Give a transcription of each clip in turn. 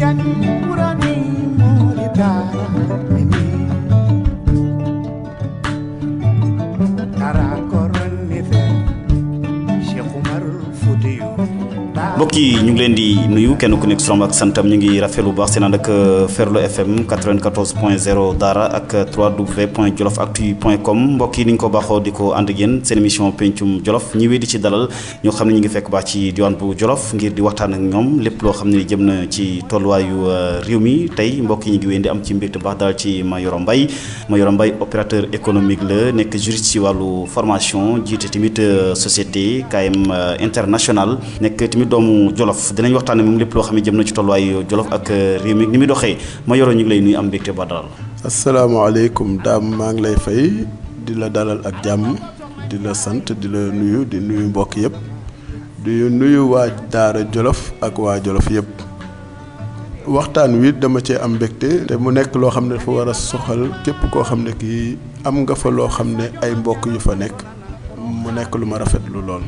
Tidiane Mourani Mori Dara mbokk yi ñu ngi leen di nuyu kenn ku nekk turam ak santam ñu ngi rafetlu bu baax seen ànd ak Ferlo FM 94.0 Daara ak 3w.jolofactu.com mbokk yi ni ñu ko baaxoo di ko ànd ak yéen seen émission pencum Jolof ñi wéy di ci dalal ñoo xam ne ñu ngi fekk baax ci diwaan bu Jolof ngir di waxtaan ak ñoom lépp loo xam ne jëm na ci tolluwaayu réew mi tey mbokk yi ñu ngi wéy di am ci mbégte baax dalal ci Mayoro Mbaye opérateur économique la nekk juriste ci wàllu formation jiite tamit société KM international nekk tamit doomu Jolof dinañ waxtaan moom lépp loo xam ne jëm na ci tolluwaayu Jolof ak réew mi ni muy doxee Mayoro ñu ngi lay nuyu am mbégte ba dalal. asalaamaaleykum daam maa ngi lay fay di la dalal ak jàmm di la sant di la nuyu di nuyu mbokk yëpp di nuyu waa Daara Jolof ak waa Jolof yëpp waxtaan wi dama cee am mbégte te mu nekk loo xam ne dafa war a soxal képp koo xam ne kii am nga fa loo xam ne ay mbokk yu fa nekk mu nekk lu ma rafetlu lool.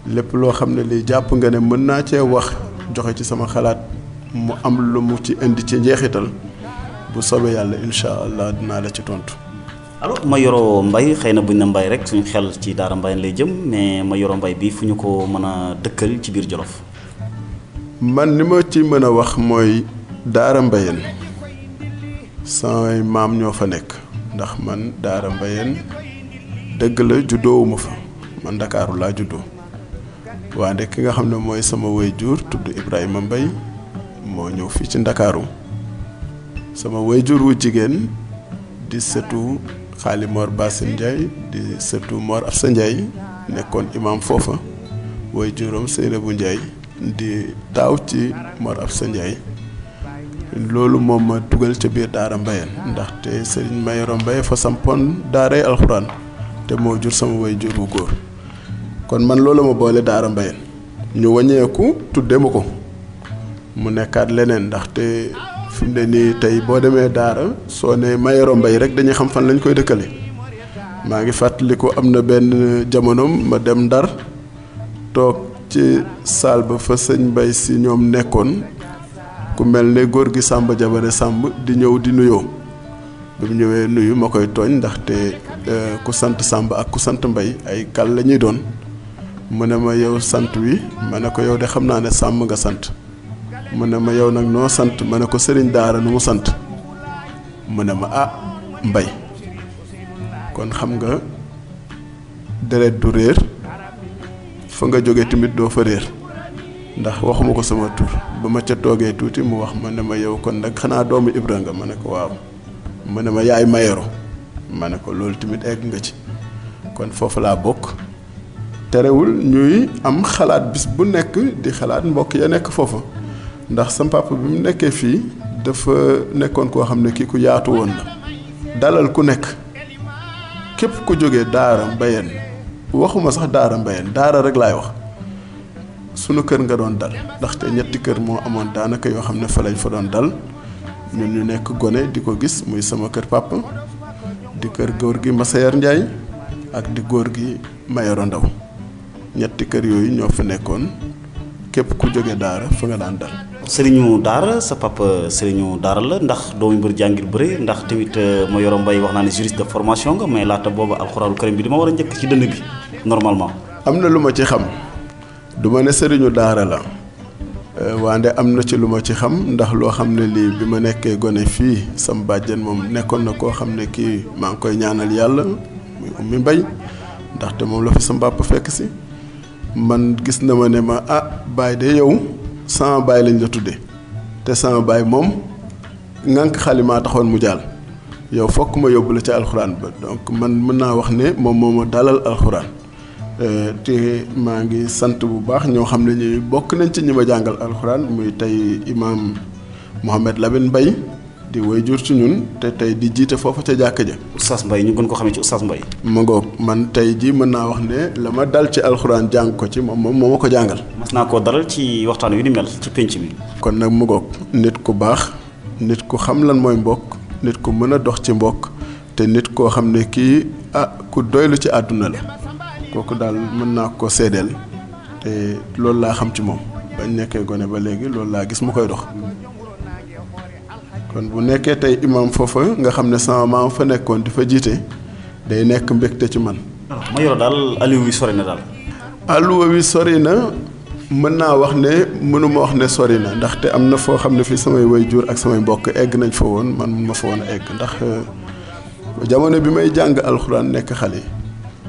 lépp loo xam ne lii jàpp nga ne mën naa cee wax joxe ci sama xalaat mu am lu mu ci indi ci njeexital bu soobee yàlla incha allah dinaa la ci tontu. alors Mayoro Mbaye xëy na buñ na Mbaye rek suñu xel ci Daara Mbaye lay jëm mais Mayoro Mbaye bi fu ñu ko mën a dëkkal ci biir Jolof. man li ma ci mën a wax mooy Daara Mbayeen samay maam ñoo fa nekk ndax man Daara Mbayeen dëgg la juddoowuma fa man Ndakaaru laa juddoo. waande ki nga xam ne mooy sama waajur tudd Ibrahima Mbaye moo ñëw fii ci Ndakaaru sama waajur wu jigéen di sëtu Xaali Mor Bassine Ndiaye di sëtu Mor Afsa Ndiaye nekkoon imam foofa waajuram Seynabou Ndiaye di taaw ci Mor Afsa Ndiaye loolu moom ma dugal ca biir Daara Mbayeen ndaxte Serigne Mayoro Mbaye fa sampoon daaray alxuraan te moo jur sama waajur wu góor kon man loolu ma boole Daara Mbayeen ñu wàññeeku tudde ma ko mu nekkaat leneen ndaxte fi mu ne nii tey boo demee Daara soo ne Mayoro Mbaye rek dañuy xam fan lañ koy dëkkale maa ngi fàttaliku am na benn jamonoom ma dem Ndar toog ci saal ba fa sëñ Mbaye si ñoom nekkoon ku mel ne góor gi Samba Jabare Samb di ñëw di nuyoo bi mu ñëwee nuyu ma koy tooñ ndaxte ku sant Samba ak ku sant Mbaye ay kal la ñuy doon mu ne ma yow sant wi ma ne ko yow de xam naa ne sàmm nga sant mu ne ma yow nag noo sant ma ne ko sëriñ Daara nu mu sant mu ne ma Mbay kon xam nga deret du réer fa nga jóge tamit doo fa réer ndax waxuma ko sama tur ba ma ca toogee tuuti mu wax ma ne ma yow kon nag xanaa doomu Ibra nga ma ne ko waaw mu ne ma yaay Mayoro ma ne ko loolu tamit egg nga ci kon foofu laa bokk terewul ñuy am xalaat bis bu nekk di xalaat mbokk ya nekk foofa ndax sa papa bi mu nekkee fii dafa nekkoon koo xam ne kii ku yaatu woon la dalal ku nekk képp ku jógee Daara Mbayeen waxuma sax Daara Mbayeen Daara rek laay wax sunu kër nga doon dal ndaxte ñetti kër moo amoon daanaka yoo xam ne fa lañ fa doon dal ñun ñu nekk gone di ko gis muy sama kër papa di kër góor gi Massayer Ndiaye ak di góor gi Mayoro Ndaw ñetti kër yooyu ñoo fa nekkoon képp ku jóge Daara fa nga daan dal. sëriñu Daara sa papa sëriñu Daara la ndax doomu mbir jàngir bëri ndax tamit Mayoro Mbaye wax naa ne juriste de formation nga mais laata booba alxuraanul karim bi dama war a njëkk ci dënn bi normalement. am na lu ma ci xam du ma ne sëriñu Daara la wande am na ci lu ma ci xam ndax loo xam ne lii bi ma nekkee gone fii sam bàjjen moom nekkoon na koo xam ne kii maa ngi koy ñaanal yàlla muy Ummi Mbay ndaxte moom la fi sam papa fekk si. man gis na ma ne ma baay de yow sama baay lañ la tudde te sama baay moom ngànk xalimaa taxoon mu jàll yow fokk ma yóbbu la ca alxuraan ba donc man mën naa wax ne moom moo ma dalal alxuraan te maa ngi sant bu baax ñoo xam ne ñi bokk nañ ci ñi ma jàngal alxuraan muy tey imaam Mohamed Lamine Mbaye di waajur ci ñun te tey di jiite foofa ca jàkka ja. Oustaz Mbaye ñu gën ko xamee ci Oustaz Mbaye. ma ngoog man tey jii mën naa wax ne la ma dal ci alxuraan jàng ko ci moom moo ma ko jàngal. mas naa koo dalal ci waxtaan wi ni mel ci pénc mi. kon nag ma ngoog nit ku baax nit ku xam lan mooy mbokk nit ku mën a dox ci mbokk te nit koo xam ne kii ku doylu ci àdduna la kooku daal mën naa ko seedeel te loolu laa xam ci moom bañ nekkee gone ba léegi loolu laa gis mu koy dox. kon bu nekkee tey imam foofa nga xam ne sama maam fa nekkoon di fa jiite day nekk mbégte ci man. ma yoro daal Aliou wi sori na daal. Aliou wi sori na mën naa wax ne mënuma wax ne sori na ndaxte am na foo xam ne fii samay waajur ak samay mbokk egg nañ fa woon man mun ma fa woon a egg ndax jamono bi may jàng alxuraan nekk xale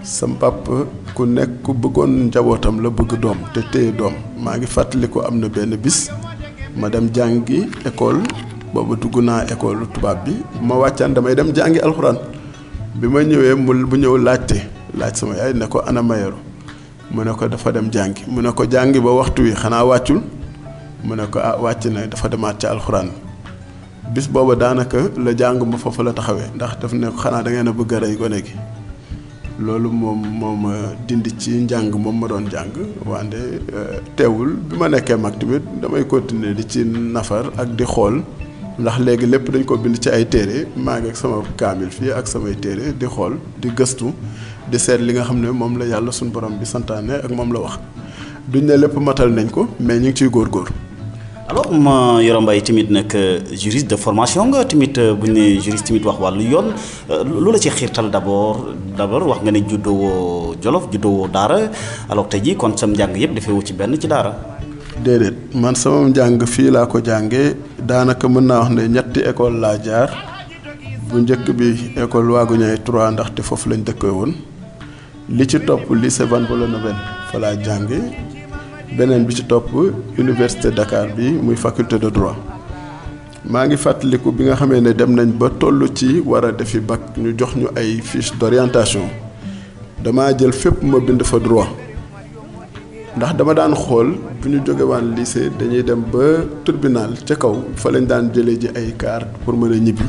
sam papa ku nekk ku bëggoon njabootam la bëgg doom te téye doom maa ngi fàttali ko am na benn bis ma dem jàngi école boobu dugg naa école tubaab bi ma wàccaan damay dem jàngi alxuraan bi ma ñëwee bu ñëw laaj sama yaay ne ko ana Mayoro mu ne ko dafa dem jàngi mu ne ko jàngi ba waxtu wi xanaa wàccul mu ne ko wàcc na dafa demaat ca alxuraan bis booba daanaka la jàng ma foofu la taxawee ndax daf ne ko xanaa da ngeen a bëgg a rey gone gi loolu moom ma dindi ci njàng moom ma doon jàng wante teewul bi ma nekkee mag tamit damay continuer di ci nafar ak di xool ndax léegi lépp dañ ko bind ci ay téere maa ngi ak sama kaamil fii ak samay téere di xool di gëstu di seet li nga xam ne moom la yàlla suñu borom bi santaane ak moom la wax duñ ne lépp matal nañ ko mais ñu ngi ciy góorgóor. alors ma Yoro Mbaye tamit nag juriste de formation nga tamit bu ñu nee juriste tamit wax wàllu yoon lu la ci xiirtal d'abord wax nga ne juddoo Jolof juddoo Daara alors tey jii kon sam njàng yëpp dafay wu ci benn ci Daara. déedéet man sama njàng fii laa ko jàngee daanaka mën naa wax ne ñetti école laa jaar bu njëkk bi école Waaguñaay 3 ndaxte foofu lañ dëkkee woon li ci topp lycée Van Vollenhoven fa laa jànge beneen bi ci topp université Dakar bi muy faculté de droit maa ngi fàttaliku bi nga xamee ne dem nañ ba toll ci war a defi bac ñu jox ñu ay fiche d'orientation damaa jël fépp ma bind fa droit ndax dama daan xool bu ñu jóge waan lycée dañuy dem ba tribunal ca kaw fa lañ daan jëlee ji ay carte pour mën a ñibbi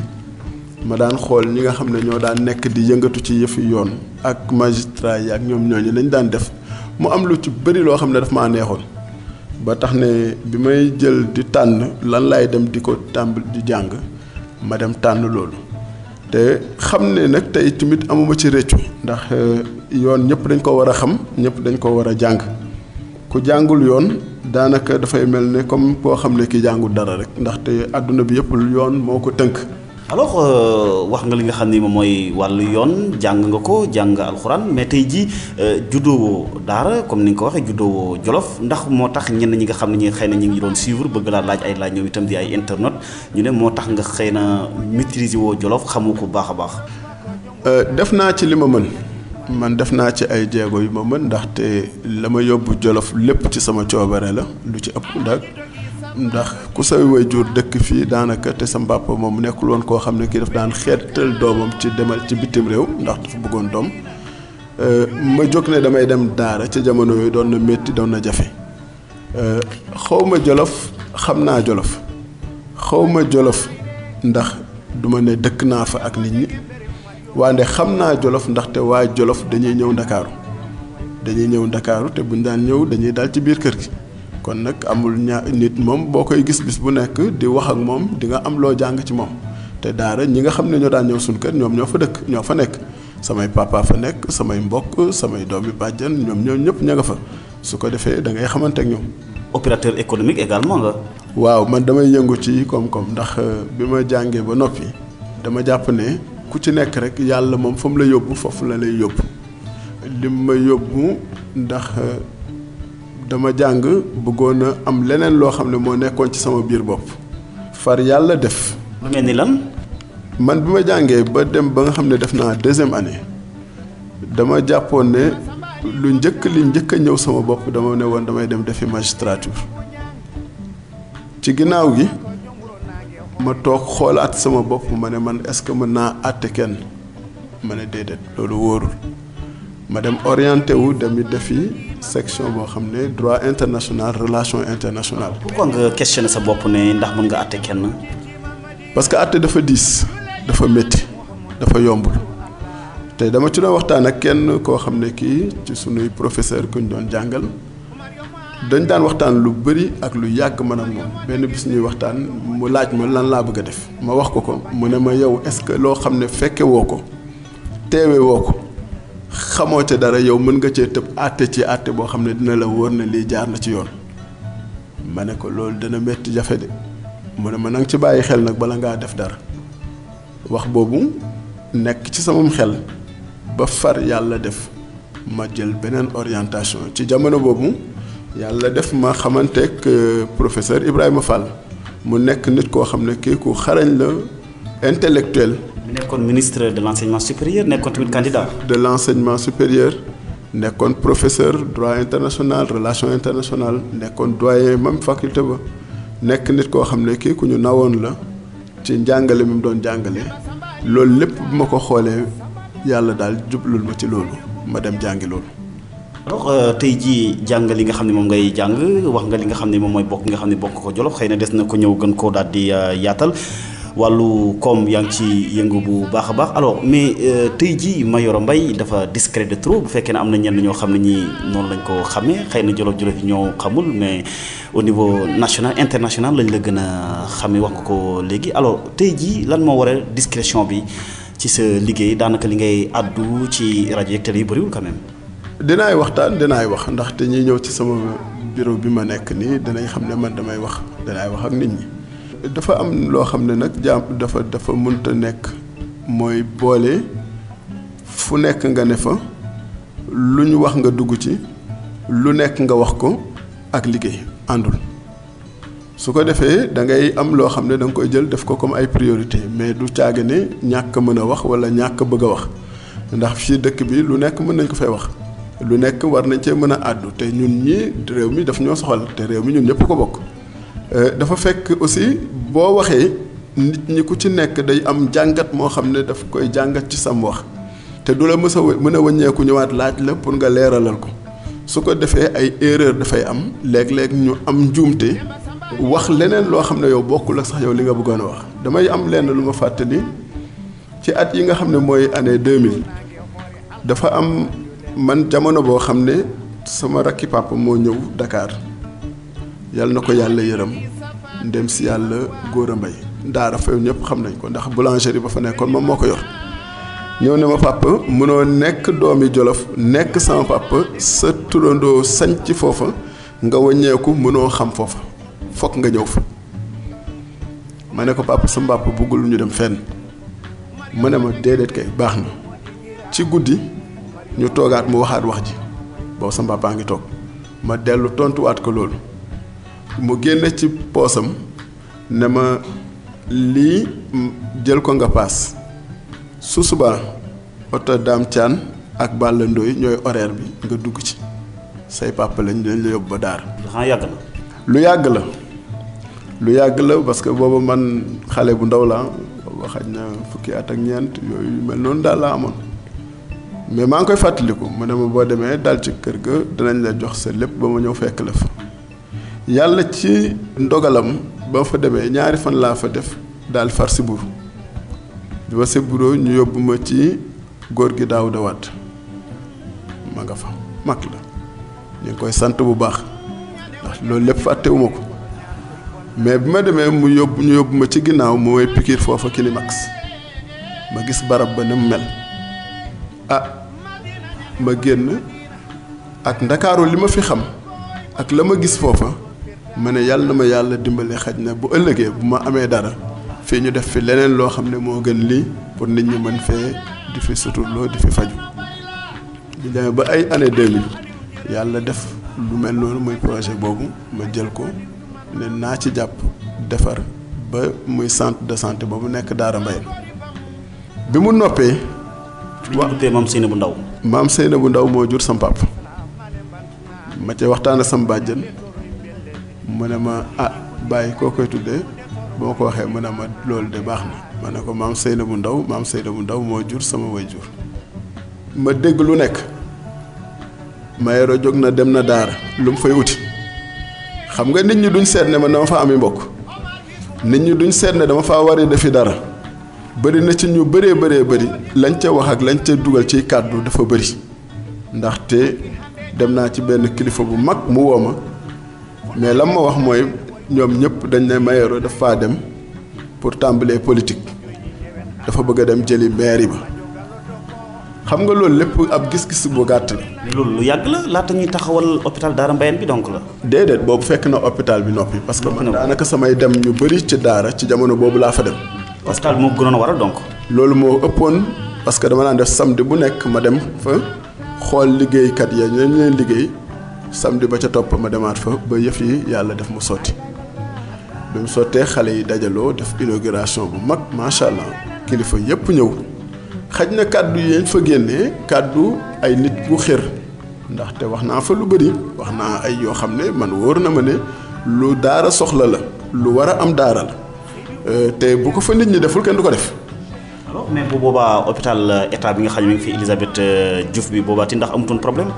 ma daan xool ñi nga xam ne ñoo daan nekk di yëngatu ci yëfi yoon ak magistrat yi ak ñoom ñooñu lañ daan def mu am lu ci bëri loo xam ne daf maa neexoon ba tax ne bi may jël di tànn lan laay dem di ko tàmbali di jàng ma dem tànn loolu te xam ne nag tey tamit amuma ci réccu ndax yoon ñëpp dañ ko war a xam ñëpp dañ ko war a jàng ku jàngul yoon daanaka dafay mel ne comme koo xam ne ki jàngul dara rek ndaxte àdduna bi yëpp yoon moo ko tënk. alors wax nga li nga xam ni moom mooy wàllu yoon jàng nga ko jàng alxuraan mais tey jii juddoo Daara comme ni nga ko waxee juddoo Jolof ndax moo tax ñenn ñi nga xam ne ñi xëy na ñi ngi doon suivre bëgg laa laaj ay laaj ñoom itam di ay internet ñu ne moo tax nga xëy na maîtriser woo Jolof xamu ko baax a baax. def naa ci li ma mën man def naa ci ay jéego yu ma mën ndaxte la ma yóbbu Jolof lépp ci sama coobare la lu ci ëpp ndax ku say waajur dëkk fii daanaka te sa mbàpp moom nekkul woon koo xam ne kii daf daan xeetal doomam ci demal ci bitim réew ndax dafa bëggoon doom ma jóg ne damay dem Daara ca jamono yooyu doon na métti doon na jafe xawma Jolof xam naa Jolof xawma Jolof ndax duma ne dëkk naa fa ak nit ñi wante xam naa Jolof ndaxte waa Jolof dañuy ñëw Ndakaaru te buñ daan ñëw dañuy dal ci biir kër gi kon nag amul nit moom boo koy gis bis bu nekk di wax ak moom di nga am loo jàng ci moom te Daara ñi nga xam ne ñoo daan ñëw suñu kër ñoom ñoo fa dëkk ñoo fa nekk samay papa fa nekk samay mbokk samay doomi bàjjan ñoom ñëpp ña nga fa su ko defee da ngay xamante ak ñoom. opérateur économique également nga. waaw man damay yëngu ci koom-koom ndax bi ma jàngee ba noppi dama jàpp ne ku ci nekk rek yàlla moom fa mu la yóbbu foofu la lay yóbbu lim ma yóbbu ndax. dama jàng bëggoon a am leneen loo xam ne moo nekkoon ci sama biir bopp far yàlla def. lu mel ni lan. man bi ma jàngee ba dem ba nga xam ne def naa deuxième année dama jàppoon ne lu njëkk a ñëw sama bopp dama ne woon damay dem defi magistrature ci ginnaaw gi ma toog xoolaat sama bopp ma ne man est-ce que mën naa àtte kenn ma ne déedéet loolu wóorul ma dem orienté wu dem defi section boo xam ne droit international relation internationale. pourquoi nga questionné sa bopp ne ndax mën nga àtte kenn. parce que àtte dafa diis dafa métti dafa yombul te dama ci doon waxtaan ak kenn koo xam ne kii ci sunuy professeur ku ñu doon jàngal dañ daan waxtaan lu bëri ak lu yàgg man ak moom benn bis ñuy waxtaan mu laaj ma lan laa bëgg a def ma wax ko mu ne ma yow est-ce que loo xam ne fekke woo ko teewe woo ko. xamoo ca dara yow mën nga cee tëb àtte ci àtte boo xam ne dina la wóor ne lii jaar na ci yoon ma ne ko loolu dana métti jafe de mu ne ma na nga ci bàyyi xel nag bala ngaa def dara wax boobu nekk ci samam xel ba far yàlla def ma jël beneen orientation ci jamono boobu yàlla def ma xamanteek professeur Ibrahima Fall mu nekk nit koo xam ne kii ku xarañ la intellectuel. nekkoon ministre de l'enseignement supérieur nekkoon tamit candidat. de l'enseignement supérieur nekkoon professeur droit international relation internationale nekkoon doyen même faculté ba nekk nit koo xam ne kii ku ñu nawoon la ci njàngale mi mu doon jàngale loolu lépp bu ma ko xoolee yàlla daal jublul ma ci loolu ma dem jàngi loolu. alors tey jii jàng li nga xam ne moom ngay jàng wax nga li nga xam ne moom mooy bokk nga xam ne bokk ko Jolof xëy na des na ko ñëw gën koo daal di yaatal wàllu koom yaa ngi ci yëngu bu baax a baax alors mais tey jii Mayoro Mbaye dafa discret de trop bu fekkee ne am na ñenn ñoo xam ne ñii noonu lañ ko xamee xëy na Jolof yi ñoo xamul mais au niveau national international lañ la gën a xamee wax nga ko léegi alors tey jii lan moo waral discrétion bi ci sa liggéey daanaka li ngay àddu ci rajo yeeg télé yi bëriwul quand même. dinaay waxtaan dinaay wax ndaxte ñi ñëw ci sama bureau bi ma nekk nii dinañ xam ne man danaay wax ak nit ñi. dafa am loo xam ne nag dafa mënta nekk mooy boole fu nekk nga ne fa lu ñu wax nga dugg ci lu nekk nga wax ko ak liggéey àndul su ko defee da ngay am loo xam ne da nga koy jël def ko comme ay priorité mais du caage ne ñàkk mën a wax wala ñàkk bëgg a wax ndax fii dëkk bi lu nekk mën nañ ko fay wax lu nekk war nañ cee mën a àddu te ñun ñi réew mi daf ñoo soxal te réew mi ñun ñëpp ko bokk. dafa fekk aussi boo waxee nit ñi ku ci nekk day am jàngat moo xam ne daf koy jàngat ci sam wax te du la mës a mën a wëññeeku ñëwaat laaj la pour nga leeralal ko su ko defee ay erreur dafay am léeg-léeg ñu am njuumte wax leneen loo xam ne yow bokkul ak sax yow li nga bëggoon a wax. damay am lenn lu ma fàttali ci at yi nga xam ne mooy année 2000 dafa am man jamono boo xam ne sama rakki papa moo ñëw Dakar. yàlla na ko yàlla yërëm ndem si yàlla góor a mbay daara fa ñëpp xam nañ ko ndax boulangerie ba fa nekkoon moom moo ko yor ñëw ne ma papa mënoo nekk doomi Jolof nekk sama papa sa turandoo sañ ci foofa nga wàññeeku mënoo xam foofa fokk nga ñëw fa ma ne ko papa sa papa bëggul ñu dem fenn mu ne ma déedéet kay baax na ci guddi ñu toogaat mu waxaat wax ji boobu sa papa ngi toog ma dellu tontuwaat ko loolu mu génne ci poosam ne ma lii jël ko nga paas su subaa oto Daam Caan ak Balla Ndoy ñooy horaire bi nga dugg ci say papa lañ dañ la yóbbu ba daar lu yàgg la parce que boobu man xale bu ndaw la booba xaj na fukki at ak ñeent yooyu mel noonu daal laa amoon mais maa ngi koy fàttaliku mu ne ma boo demee dal ci kër ga dinañ la jox sa lépp ba ma ñëw fekk la fa yàlla ci ndogalam ba fa demee ñaari fan laa fa def daal far si buru bi ma si buru ñu yóbbu ma ci góor gi Daawuda Wàdd ma nga fa mag la ñu ngi koy sant bu baax ndax loolu lépp fàttewuma ko mais bi ma demee ñu yóbbu ma ci ginnaaw mu may pikiir foofa Kilimax ma gis barab ba ne mu mel ma génn ak ndakaaru li ma fi xam ak la ma gis foofa ma ne yàlla na ma yàlla dimbali xaj na bu ëllëgee bu ma amee dara fii ñu def fi leneen loo xam ne moo gën lii pour nit ñi mën fee di fi suturloo di fi faju ñu demee ba ay année 2000 yàlla def lu mel noonu muy projet boobu ma jël ko ne naa ci jàpp defar ba muy centre de santé boobu nekk Daara Mbayeen bi mu noppee. maam Seynabou Ndaw. maam Seynabou Ndaw moo jur sam pap ma ca waxtaan ak sam bàjjen mu ne ma bàyyi koo koy tuddee boo ko waxee mu ne ma loolu de baax na ma ne ko maam Seynabou Ndaw moo jur sama way jur ma dégg lu nekk Mayoro jóg na dem na daara lu mu fay wuti xam nga nit ñi duñ seet ne ma dama fa ami mbokk nit ñi duñ seet ne dama faa war a defi dara bëri na ci ñu bëree bëri lañ ca wax ak lañ ca dugal ci kàddu dafa bëri ndaxte dem naa ci benn kilifa bu mag mu woo ma mais lam ma wax mooy ñoom ñëpp dañ ne Mayoro dafa faa dem pour tàmbalee politique dafa bëgg a dem jëli mairie ba xam nga loolu lépp ab gis-gis bu gàtt la. mais loolu lu yàgg la laata ñuy taxawal hôpital Daara Mbayeen bi donc la. déedéet boobu fekk na hôpital bi noppi. parce que man daanaka samay dem ñu bëri ci daara ci jamono boobu laa fa dem. hôpital bi moo gënoon a waral donc. loolu moo ëppoon parce que dama daan def samedi bu nekk ma dem fa xool liggéeykat ya ñu leen liggéey samedi ba ca topp ma demaat fa ba yëf yi yàlla def mu sotti bi mu sottee xale yi dajaloo def inauguration bu mag macha allah kilifa yëpp ñëw xaj na kàddu yi fa génnee kàddu ay nit bu xër ndaxte wax naa fa lu bëri wax naa ay yoo xam ne man wóor na ma ne lu daara soxla la lu war a am daara la te bu ko fa nit ñi deful kenn du ko def. mais bu boobaa hôpital état bi nga xam ne mi ngi fi Elisabeth Diouf bi boobaa ti ndax amutoon problème.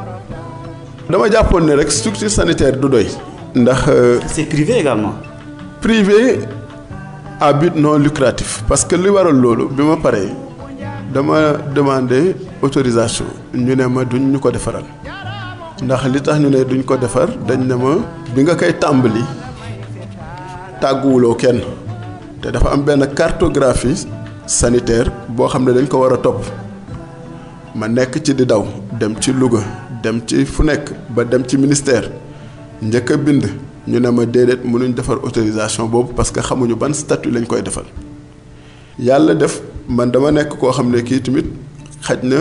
dama jàppoon ne rek structure sanitaire du doy. ndax c'est privé également. privé à but non lucratif parce que li waral loolu bi ma paree dama demandé autorisation ñu ne ma duñ ñu ko defaral ndax li tax ñu ne duñ ko defar dañ ne ma bi nga koy tàmbali tàgguwuloo kenn te dafa am benn cartographie sanitaire boo xam ne dañ ko war a topp ma nekk ci di daw dem ci Louga dem ci fu nekk ba dem ci ministère njëkk a bind ñu ne ma déedéet mënuñ defar autorisation boobu parce que xamuñu ban statut lañ koy defal yàlla def man dama nekk koo xam ne kii tamit xaj na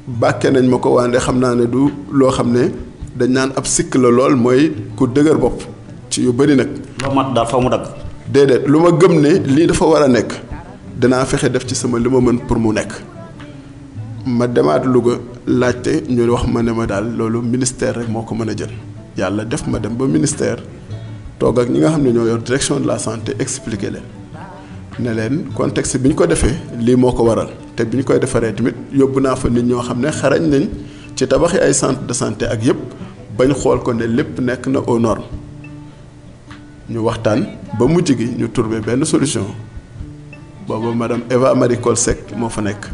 bàkke nañ ma ko waande xam naa ne du loo xam ne dañ naan ab sikk la lool mooy ku dëgër bopp ci yu bëri nag. loo mat daal faw mu dagg. déedéet lu ma gëm ne lii dafa war a nekk danaa fexe def ci sama li ma mën pour mu nekk ma demaat Louga laajte ñu wax ma ne ma daal loolu ministère rek moo ko mën a jël yàlla def ma dem ba ministère toog ak ñi nga xam ne ñoo yor direction de la santé expliquer leen ne leen contexte bi ñu ko defee lii moo ko waral te bi ñu koy defaree tamit yóbbu naa fa nit ñoo xam ne xarañ nañ ci tabaxi ay centre de santé ak yëpp bañ xool ko ne lépp nekk na aux normes ñu waxtaan ba mujj gi ñu trouvé benn solution booba madame Eva Marie Coll Seck moo fa nekk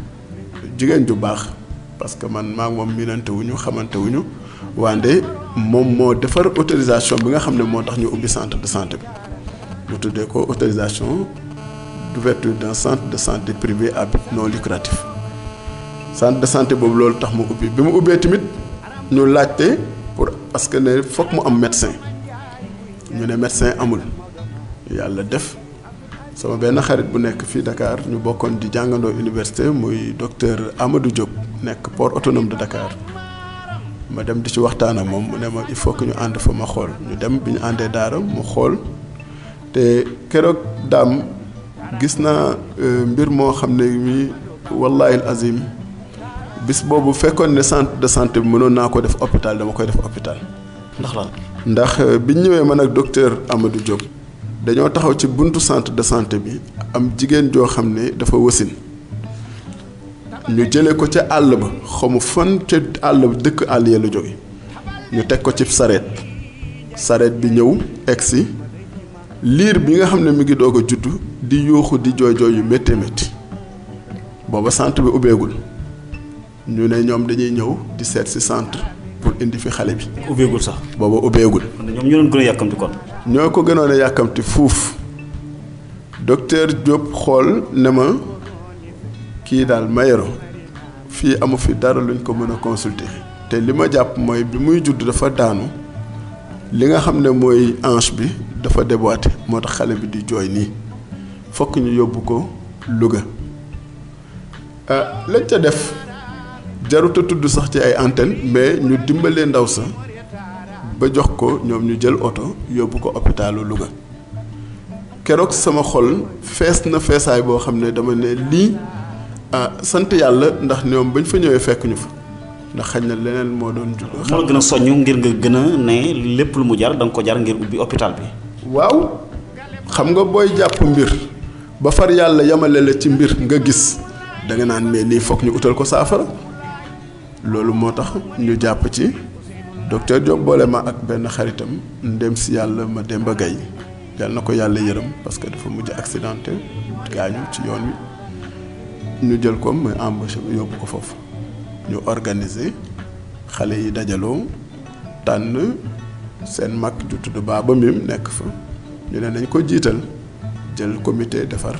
jigéen ju baax parce que man maa ngi moom miinante wuñu xamante wuñu wande moom moo defar autorisation bi nga xam ne moo tax ñu ubbi centre de santé bi ñu tuddee ko autorisation d'ouverture d'un centre de santé privé à but non lucratif centre de santé boobu loolu tax mu ubbi bi mu ubbee tamit ñu laajte pour parce que ne foog mu am médecin ñu ne médecin amul yàlla def sama benn xarit bu nekk fii Dakar ñu bokkoon di jàngandoo université muy docteur Amadou Diop nekk port autonome de Dakar ma dem di ci waxtaan ak moom mu ne ma il faut que ñu ànd fa ma xool ñu dem bi ñu àndee daara mu xool te keroog daam gis naa mbir moo xam ne mi wallahi azim bis boobu fekkoon ne centre de santé bi mënoon naa ko def hôpital dama koy def hôpital. ndax lan. ndax bi ñu ñëwee man ak docteur Amadou Diop dañoo taxaw ci buntu centre de santé bi am jigéen joo xam ne dafa wasin ñu jëlee ko ca àll ba xamu fan ca àll ba dëkk àll ya la jóge ñu teg ko ci sareet bi ñëw egsi liir bi nga xam ne mi ngi doog a juddu di yuuxu di jooy jooy yu méttee métti booba centre bi ubbeegul ñu ne ñoom dañuy ñëw di seet si centre pour indi fi xale bi. ubbeegul sax. booba ubbeegul. ñoom ñoo doon gën a yàkkamti kon. ñoo ko gënoon a yàkkamti fuuf docteur Diop xool ne ma kii daal Mayoro fii amu fi dara luñ ko mën a consulter te li ma jàpp mooy bi muy judd dafa daanu li nga xam ne mooy hanche bi dafa déboîté moo tax xale bi di jooy nii fokk ñu yóbbu ko Louga lañ ca def jarut a tudd sax ci ay antenne mais ñu dimbalee ndaw sa ba jox ko ñoom ñu jël oto yóbbu ko hôpitalu Louga keroog sama xol fees na feesaay boo xam ne dama ne lii sant yàlla ndax ñoom bañ fa ñëwee fekk ñu fa ndax xañ na leneen moo doon jug. moo la gën a soññ ngir nga gën a ne lépp lu mu jar da nga ko jar ngir ubbi hôpital bi. waaw xam nga booy jàpp mbir ba far yàlla yamale la ci mbir nga gis da nga naan mais lii foog ñu utal ko saafara loolu moo tax ñu jàpp ci docteur Diop boole ma ak benn xaritam ndem si yàlla ma Demba Gaye yàlla na ko yàlla yërëm parce que dafa mujj accidenté gaañu ci yoon wi ñu jël ko muy embauché yóbbu ko foofu ñu organiser xale yi dajaloo tànn seen mag ju tudd Baba Mim nekk fa ñu ne nañ ko jiital jël comité defar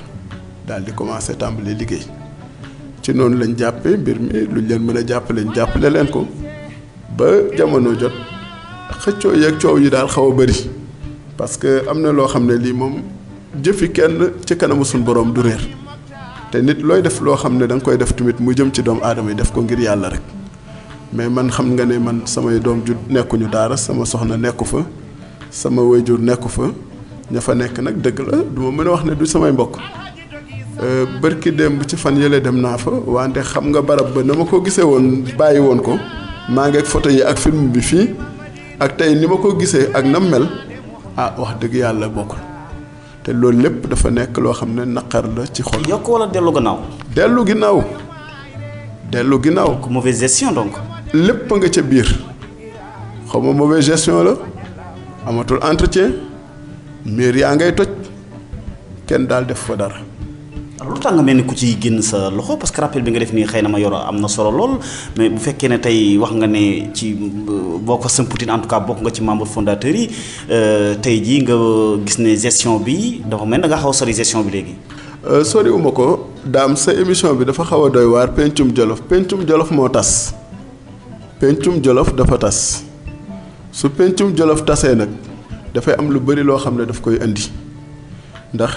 daal di commencé tàmbali liggéey ci ci noonu lañ jàppee mbir mi luñ leen mën a jàppale ñu jàppale leen ko ba jamono jot xëccoo yeeg coow yi daal xaw a bëri parce que am na loo xam ne lii moom jëfi kenn ci kanamu suñu borom du réer te nit looy def loo xam ne da nga koy def tamit mu jëm ci doomu aadama yi def ko ngir yàlla rek mais man xam nga ne man samay doom ju nekkuñu daara sama soxna nekku fa sama waajur nekku fa ña fa nekk nag dëgg la du ma mën a wax ne du samay mbokk bërki démb ci fan yële dem naa fa wante xam nga barab ba na ma ko gisee woon bàyyi woon ko maa ngi ak photo yi ak film bi fii ak tey ni ma ko gisee ak nam mel wax dëgg yàlla bokkul te loolu lépp dafa nekk loo xam ne naqar la ci xol. yokk wala dellu gannaaw. dellu ginnaaw. dellu ginnaaw. donc mauvaise gestion donc. lépp nga ca biir xaw ma mauvaise gestion la amatul entretien miir yaa ngay toj kenn daal def fa dara. alors lu tax nga mel ni ku ci génn sa loxo parce que rappel bi nga def nii xëy na ma yor am na solo lool mais bu fekkee ne tey wax nga ne ci boo ko sëmputin en tout cas bokk nga ci membre fondateur yi tey jii nga gis ne gestion bi dafa mel da nga xaw a sori gestion bi léegi. soriwuma ko daam sa émission bi dafa xaw a doy waar pencum jolof moo tas pencum jolof dafa tas su pencum jolof tasee nag dafay am lu bari loo xam ne daf koy indi ndax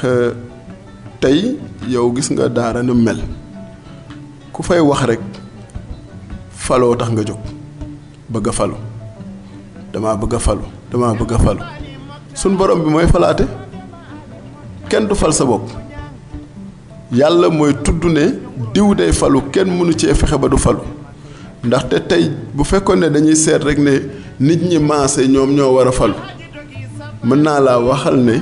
tey yow gis nga daara nu mel ku fay wax rek faloo tax nga jóg bëgg a falu damaa bëgg a falu suñ borom bi mooy falaate kenn du fal sa bopp yàlla mooy tudd ne diw day falu kenn mënu cee fexe ba du falu ndaxte tey bu fekkoon ne dañuy seet rek ne nit ñi maase ñoom ñoo war a falu mën naa laa waxal ne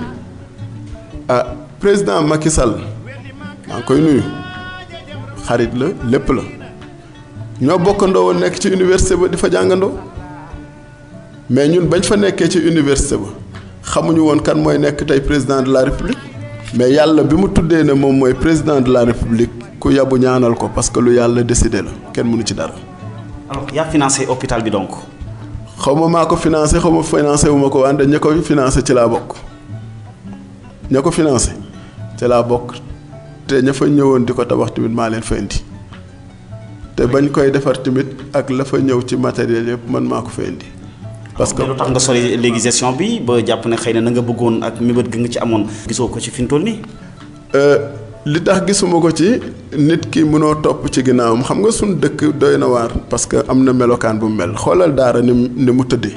président Macky Sall maa ngi koy nuyu xarit la lépp la ñoo bokkandoo woon nekk ci université ba di fa jàngandoo mais ñun bañ fa nekkee ci université ba xamuñu woon kan mooy nekk tey président de la république mais yàlla bi mu tuddee ne moom mooy président de la république ku yabu ñaanal ko parce que lu yàlla décidé la kenn mënu ci dara. alors yaa financé hôpital bi donc. xaw ma maa ko financé xaw ma financé wu ma ko wante ña ko financé ci laa bokk ña ko financé ci laa bokk te ña fa ñëwoon di ko tabax tamit maa leen fa indi te bañ koy defar tamit ak la fa ñëw ci matériel yëpp man maa ko fa indi. parce que lu tax nga sori léegi gestion bi ba jàpp ne xëy na nga bëggoon ak mébét gi nga ci amoon gisoo ko ci fi mu toll nii. li tax gisuma ko ci nit ki mënoo topp ci ginnaawam xam nga suñ dëkk doy na waar parce que am na melokaan bu mel xoolal daara ni mu tëddee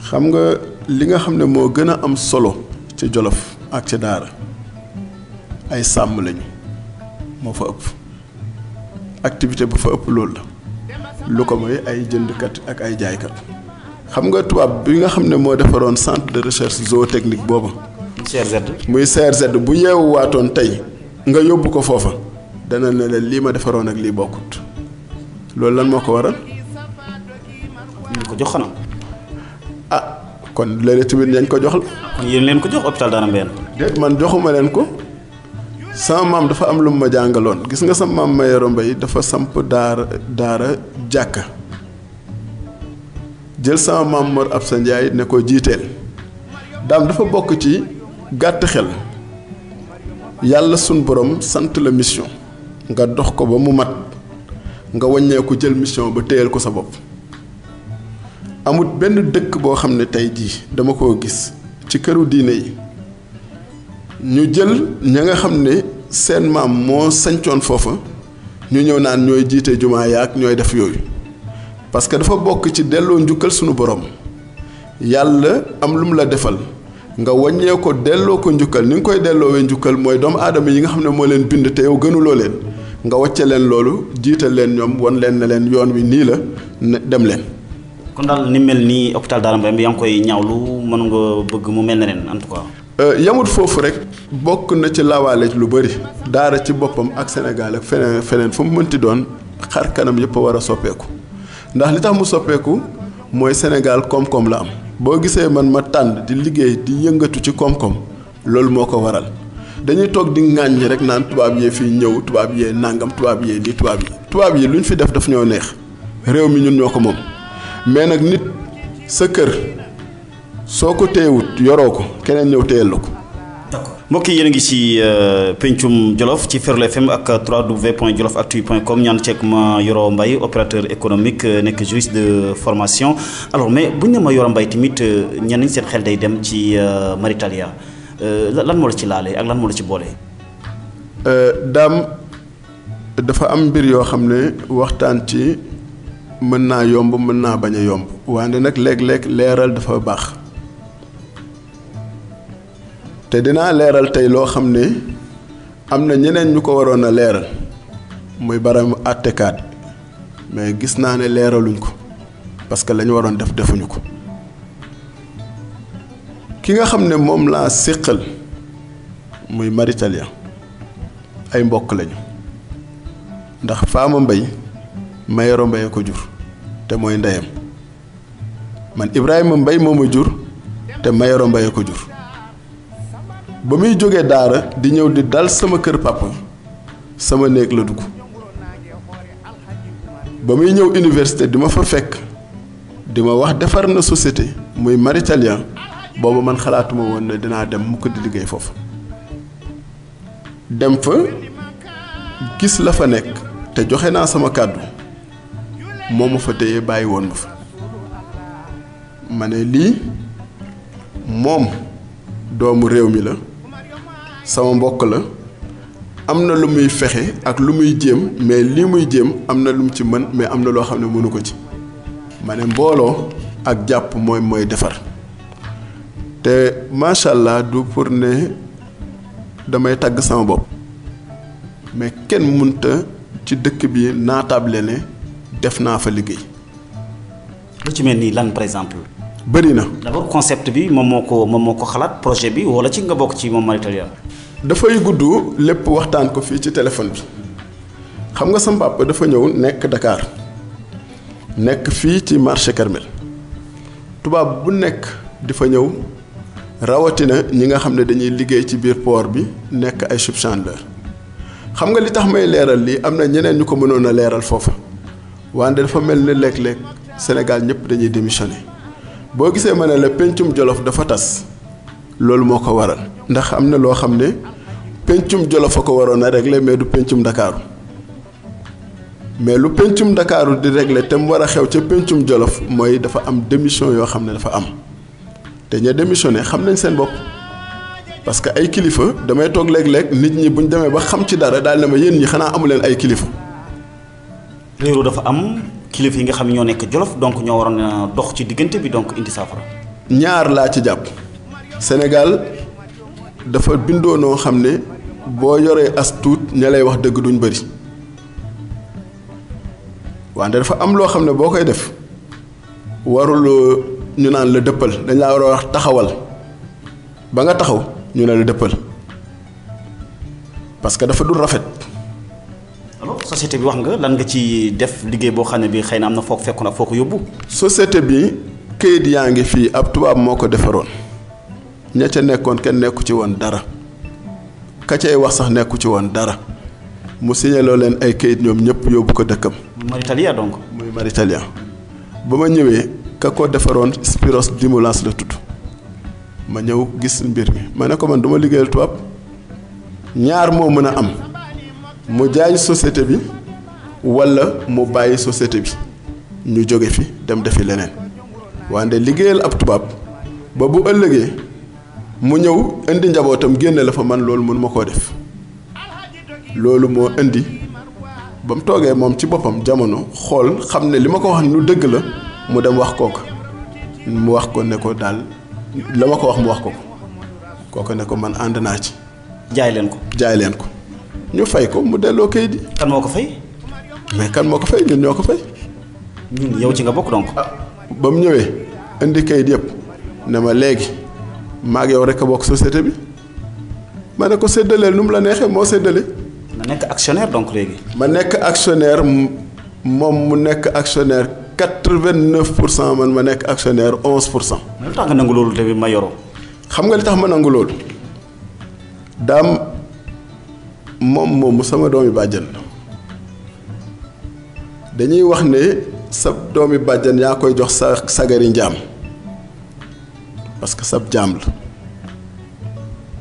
xam nga li nga xam ne moo gën a am solo ci Jolof ak ci daara ay sàmm lañu moo fa ëpp activité bu fa ëpp loolu la lu ko mooy ay jëndkat ak ay jaaykat xam nga tubaab bi nga xam ne moo defaroon centre de recherche zootechnique booba muy CRZ bu yeewu waatoon tey nga yóbbu ko foofa dana ne leen lii ma defaroon ak lii bokkut loolu lan moo ko waral. ñu ko jox xanaa. kon léeg-léeg tamit dañ ko jox la. kon yéen leen ko jox hôpital Dara Mbéyeen. déet man joxuma leen ko sama maam dafa am lu mu ma jàngaloon gis nga sama maam Mayoro Mbaye dafa samp daara jàkka jël sama maam Mor Absa Ndiaye ne ko jiiteel daam dafa bokk ci gàtt xel. yàlla sun borom sant la mission nga dox ko ba mu mat nga wàññeeku jël mission ba téyel ko sa bopp amut benn dëkk boo xam ne tey jii dama koo gis ci këru diine yi ñu jël ña nga xam ne seen maam moo sañcoon foofa ñu ñëw naan ñooy jiite jumaa yaak ñooy def yooyu parce que dafa bokk ci delloo njukkal sunu borom yàlla am lu mu la defal nga wàññee ko delloo ko njukkal ni nga koy delloowee njukkal mooy doomu aadama yi nga xam ne moo leen bind te yow gënuloo leen nga wàcce leen loolu jiital leen ñoom wan leen ne leen yoon wi nii la dem leen. kon daal ni mel nii hôpital Dara Mbéyeen bi yaa ngi koy ñaawlu mën nga bëgg mu mel ne ren en tout cas. yamut foofu rek bokk na ci lawaale lu bëri daara ci boppam ak Sénégal ak feneen fu mu mënti doon xar kanam yëpp a war a soppeeku ndax li tax mu soppeeku mooy Sénégal koom-koom la am. boo gisee man ma tànn di liggéey di yëngatu ci koom-koom loolu moo ko waral dañuy toog di ŋàññi rek naan tubaab yee fii ñëw tubaab yee nàngam tubaab yee lii tubaab yi lu ñu fi def daf ñoo neex réew mi ñun ñoo ko moom mais nag nit sa kër soo ko téyewut yoroo ko keneen ñëw téyel la ko. d'accord mbokk yi yéen a ngi ci pencum Jolof ci Ferlo FM ak www.jolofactu.com ñaan ceeg ma Yoro Mbaye opérateur économique nekk juriste de formation alors mais buñ ne ma Yoro Mbaye tamit ñenn ñi seen xel day dem ci Maritalia lan moo la ci laale ak lan moo la ci boole. daam dafa am mbir yoo xam ne waxtaan ci mën naa yomb mën naa bañ a yomb wante nag léeg-léeg leeral dafa baax te dinaa leeral tey loo xam ne am na ñeneen ñu ko waroon a leeral muy baram àttekaat mais gis naa ne leeraluñ ko parce que la ñu waroon def defuñu ko ki nga xam ne moom laa séqal muy Maritalia ay mbokk lañu ndax Fama Mbaye Mayoro Mbaye ko jur te mooy ndeyam man Ibrahima Mbaye moo ma jur te Mayoro Mbaye ko jur ba muy jógee daara di ñëw di dal sama kër papa sama néeg la dugg ba muy ñëw université di ma fa fekk di ma wax defar na société muy Maritalia boobu man xalaatuma woon ne dinaa dem mukk di liggéey foofu dem fa gis la fa nekk te joxe naa sama kàddu moo ma fa téye bàyyi woon ma fa ma ne lii moom doomu réew mi la sama mbokk la am na lu muy fexe ak lu muy jéem mais lii muy jéem am na lu mu ci mën mais am na loo xam ne mënu ko ci ma ne mbooloo ak jàpp mooy defar te macha allah du pour ne damay tàgg sama bopp mais kenn mënta ci dëkk bi naatable ne def naa fa liggéey. lu ci mel ni lan par exemple. bëri na. d'abord concept bi moom moo ko xalaat projet bi wala ci nga bokk ci moom Maritalia. dafay gudd lépp waxtaan ko fii ci téléphone bi xam nga sama papa dafa ñëw nekk Dakar nekk fii ci marché Kermel tubaab bu nekk di fa ñëw rawatina ñi nga xam ne dañuy liggéey ci biir port bi nekk ay subchandeur xam nga li tax may leeral lii am na ñeneen ñu ko mënoon a leeral foofa wante dafa mel ne léeg-léeg Sénégal ñëpp dañuy démissionné boo gisee ma ne la pencum Jolof dafa tas loolu moo ko waral ndax am na loo xam ne pencum Jolof a ko waroon a régler mais du pencum Ndakaaru mais lu pencum Ndakaaru di régler te mu war a xew ca pencum Jolof mooy dafa am démission yoo xam ne dafa am te ña démissionné xam nañ seen bopp parce que ay kilifa damay toog léeg-léeg nit ñi buñ demee ba xam ci dara daal ne ma yéen ñi xanaa amu leen ay kilifa. réeru dafa am kilifa yi nga xam ne ñoo nekk Jolof donc ñoo waroon a dox ci diggante bi donc indi saafara. ñaar laa ci jàpp Sénégal dafa bindoo noo xam ne boo yoree as tuut ña lay wax dëgg duñ bëri wante dafa am loo xam ne boo koy def warul ñu naan la dëppal dañ laa war a wax taxawal ba nga taxaw ñu ne la dëppal parce que dafa dul rafet. alors société bi wax nga lan nga ci def liggéey boo xam ne bi xëy na am na foo ko fekkoon ak foo ko yóbbu. société bi kayit yaa ngi fii ab tubaab moo ko defaroon ña ca nekkoon kenn nekku ci woon dara ka cay wax sax nekku ci woon dara mu signaloo leen ay kayit ñoom ñëpp yóbbu ko dëkkam. Maritalia donc. muy Maritalia ba ma ñëwee ka ko defaroon Spiros Dimulance la tudd ma ñëw gis mbir mi ma ne ko man du ma liggéeyal tubaab ñaar moo mën a am mu jaay société bi walla mu bàyyi société bi ñu jóge fi dem defi leneen wante liggéeyal ab tubaab ba bu ëllëgee mu ñëw indi njabootam génne la fa man loolu mënuma koo def loolu moo indi ba mu toogee moom ci boppam jamono xool xam ne li ma ko wax lu dëgg la mu dem wax kooku mu wax ko ne ko daal la ma ko wax mu wax ko kooku ne ko man ànd naa ci. jaay leen ko. ñu fay ko mu delloo kayit yi. kan moo ko fay. mais kan moo ko fay ñun ñoo ko fay. ñun yow ci nga bokk donc. ba mu ñëwee indi kayit yëpp ne ma léegi maag yow rek a bokk société bi ma ne ko séddaleel nu mu la neexee moo séddale. ma nekk actionnaire donc léegi. ma nekk actionnaire moom mu nekk actionnaire 89% man ma nekk actionnaire 11%. mais lu tax nga nangu loolu tamit ma yoroo. xam nga li tax ma nangu loolu daam moom sama doomi bàjjan la dañuy wax ne sa doomi bàjjan yaa koy jox sa sagari njaam parce que sab jaam la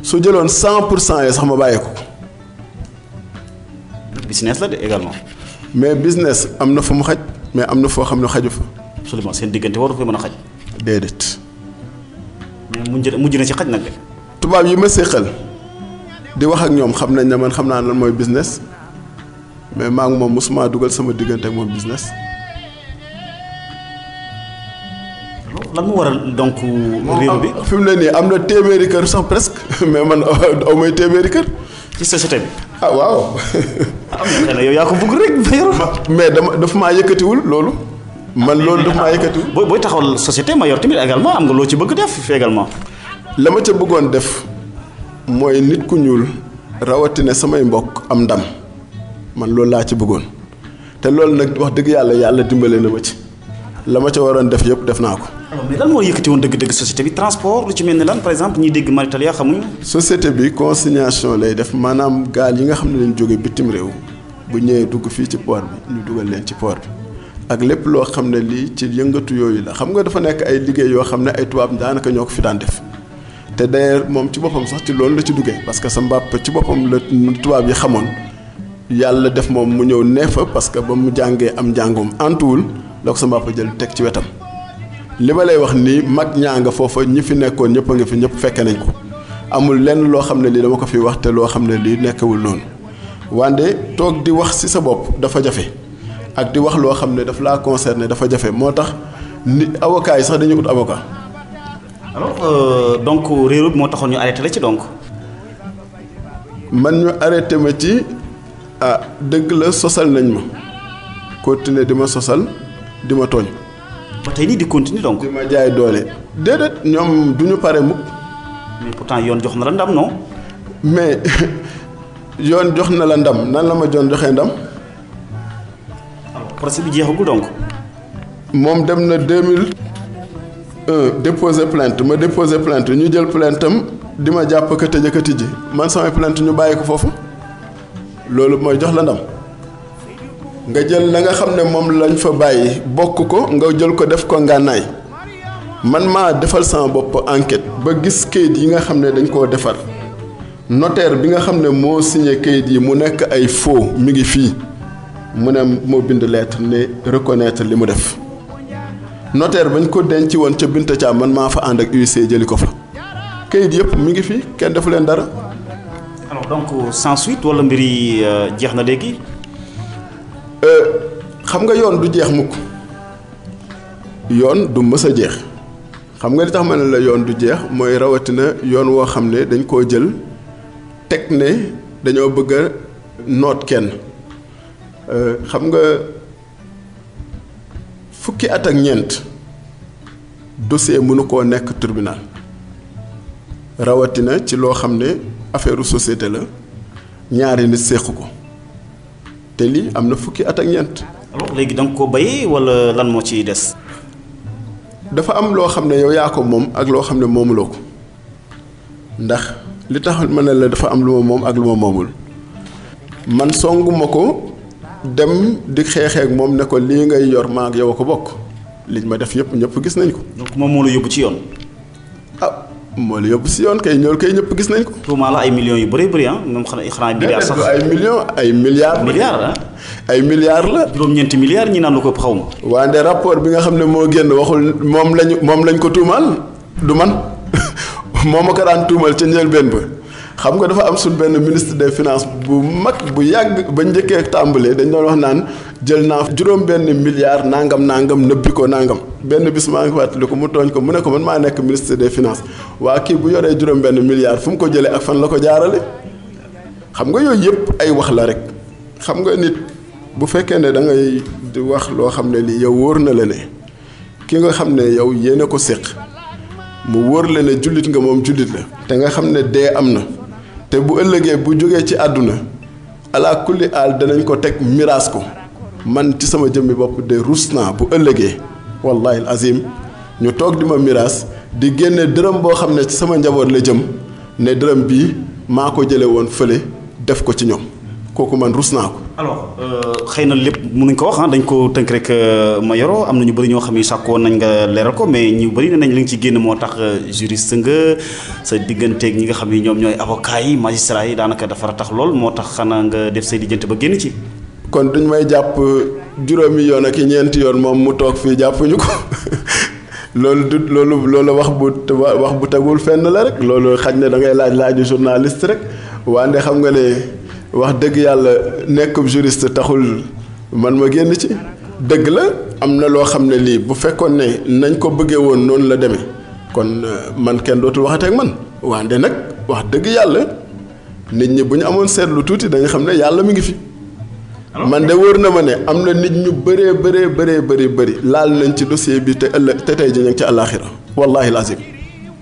su jëloon 100% yi sax ma bàyyi ko. business la de également. mais business am na fu mu xaj mais am na foo xam ne xaju fa. absolument seen diggante waru ko mën a xaj. déedéet. mais mujj na ci xaj nag de. tubaab yi ma séqal di wax ak ñoom xam nañ ne man xam naa lan mooy business mais maa ngi moom mosuma dugal sama diggante ak moom business. lan mu waral donc. réew bi fi mu ne nii am na téeméeri kër sax presque mais man aw may téeméeri kër. ci société bi. ah waaw. am na yow yaa ko bëgg rek mais dafa maa yëkkatiwul loolu. man loolu dafa maa yëkkatiwul. booy taxawal société ma yor tamit également am nga loo ci bëgg def également. la ma ca bëggoon def mooy nit ku ñuul rawatina samay mbokk am ndam man loolu laa ci bëggoon te loolu nag wax dëgg yàlla dimbale na ma ci la ma ca waroon def yëpp def naa ko. mais lan moo yëkkati woon dëgg-dëgg société bi transport lu ci mel ne lan par exemple ñiy dégg Mauritanie xamuñu. société bi consignation lay def maanaam gaal yi nga xam ne dañ jóge bitim réew bu ñëwee dugg fii ci port bi ñu dugal leen ci port bi ak lépp loo xam ne lii ci yëngatu yooyu la xam nga dafa nekk ay liggéey yoo xam ne ay tubaab daanaka ñoo ko fi daan def te d'ailleurs moom ci boppam sax ci loolu la ci duggee parce que sa mbàpp ci boppam la tubaab yi xamoon yàlla def moom mu ñëw neefa parce que ba mu jàngee am njàngum antuwul la ko sa mbàpp jël teg ci wetam. li ma lay wax nii mag ñaa nga foofa ñi fi nekkoon ñëpp a ngi fi ñëpp fekke nañ ko amul lenn loo xam ne lii dama ko fi wax te loo xam ne lii nekkewul noonu wante toog di wax ci sa bopp dafa jafe ak di wax loo xam ne daf laa concerné dafa jafe moo tax ni avocat yi sax dañuy ut avocat. alors donc réew bi moo taxoon ñu arrêté la ci donc. man ñu arrêté ma ci dëgg la sosal nañ ma continuer di ma sosal di ma tooñ. ba tey nii di continuer donc. di ma jaay doole déedéet ñoom du ñu pare mukk. mais pourtant yoon jox na la ndam non. mais yoon jox na la ndam nan la ma joon joxee ndam. alors procès bi jeexagul donc. moom dem na 2001 déposer plainte ma déposer plainte ñu jël plainte am di ma jàpp ka tëj ka tijji man samay plainte ñu bàyyi ko foofu loolu mooy jox la ndam. nga jël la nga xam ne moom lañ fa bàyyi bokk ko nga jël ko def ko ngànnaay man maa defal sama bopp enquête ba gis kayit yi nga xam ne dañ koo defar notaire bi nga xam ne moo signé kayit yi mu nekk ay faux mi ngi fii mu ne moo bind lettre ne reconnaître li mu def notaire bañ ko denc woon ca Binta Thiam man maa fa ànd ak huissier jëli ko fa kayit yëpp mi ngi fii kenn defu leen dara. alors donc sans suite wala mbir yi jeex na léegi. xam nga yoon du jeex mukk yoon du mës a jeex xam nga li tax ma ne la yoon du jeex mooy rawatina yoon woo xam ne dañ koo jël teg ne dañoo bëgg a noot kenn xam nga fukki at ak ñeent dossier mënu koo nekk tribunal rawatina ci loo xam ne affaire société la ñaari nit séq ko te lii am na fukki at ak ñeent. alors léegi da nga ko bayee wala lan moo ciy des. dafa am loo xam ne yow yaa ko moom ak loo xam ne moomuloo ko ndax li tax ma ne la dafa am lu ma moom ak lu ma moomul man songuma ko dem di xeexeek moom ne ko lii ngay yor maa ak yow a ko bokk liñ ma def yëpp ñëpp gis nañ ko. donc moom moo la yóbbu ci yoon. ah moo la yóbbu si yoon kay ñool kay ñëpp gis nañ ko. tuumaa la ay millions yu bëree bëri moom xanaa milliards sax. ay millions ay milliards. milliards ay milliards la. juróom-ñeenti milliards ñi naan lu ko xaw ma. wante rapport bi nga xam ne moo génn waxul moom lañ ko tuumaal du man moo ma ko daan tuumal ca njëlbéen ba xam nga dafa am suñ benn ministre des finances bu mag bu yàgg ba njëkkee tàmbalee dañ doon wax naan jël naa juróom benn milliard nangam nëbbi ko nangam benn bis maa ngi fàttali ko mu tooñ ko mu ne ko man maa nekk ministre des finances waa kii bu yoree juróom benn milliard fu mu ko jëlee ak fan la ko jaarale xam nga yooyu yëpp ay wax la rek xam nga nit bu fekkee ne da ngay di wax loo xam ne lii yow wóor na la ne ki nga xam ne yow yéen a ko séq mu wóor la ne jullit nga moom jullit la te nga xam ne dee am na te bu ëllëgee bu jógee ci àdduna ala kulli aal danañ ko teg miraas ko man ci sama jëmmi bopp de rus naa bu ëllëgee wallahi azim ñu toog di ma miraas di génne dërëm boo xam ne ci sama njaboot la jëm ne dërëm bii maa ko jële woon fële def ko ci ñoom kooku man rus naa ko alors xëy na lépp mënuñ ko wax dañ ko tënk rek Mayoro am na ñu bëri ñoo xam ne sàkku woon nañ nga leeral ko mais ñu bëri ne nañ li nga ci génn moo tax juriste nga sa digganteeg ñi nga xam ne ñoom ñooy avocats yi magistrats yi daanaka dafa tax lool moo tax xanaa nga def say lijjante ba génn ci. kon duñ may jàpp juróomi yoon ak ñeenti yoon moom mu toog fii jàppuñu ko loolu wax bu tegul fenn la rek loolu xaj na da ngay laaju journaliste rek wante xam nga ne wax dëgg yàlla nekk juriste taxul man ma génn ci dëgg la am na loo xam ne lii bu fekkoon ne nañ ko bëggee woon noonu la demee kon man kenn dootul waxatee ak man wante nag wax dëgg yàlla nit ñi bu ñu amoon seetlu tuuti dañu xam ne yàlla mi ngi fi. man de wóor na ma ne am na nit ñu bëri laal nañ ci dossier bi te tey ji ñu ngi ci àllaaxira wallaahi lazim.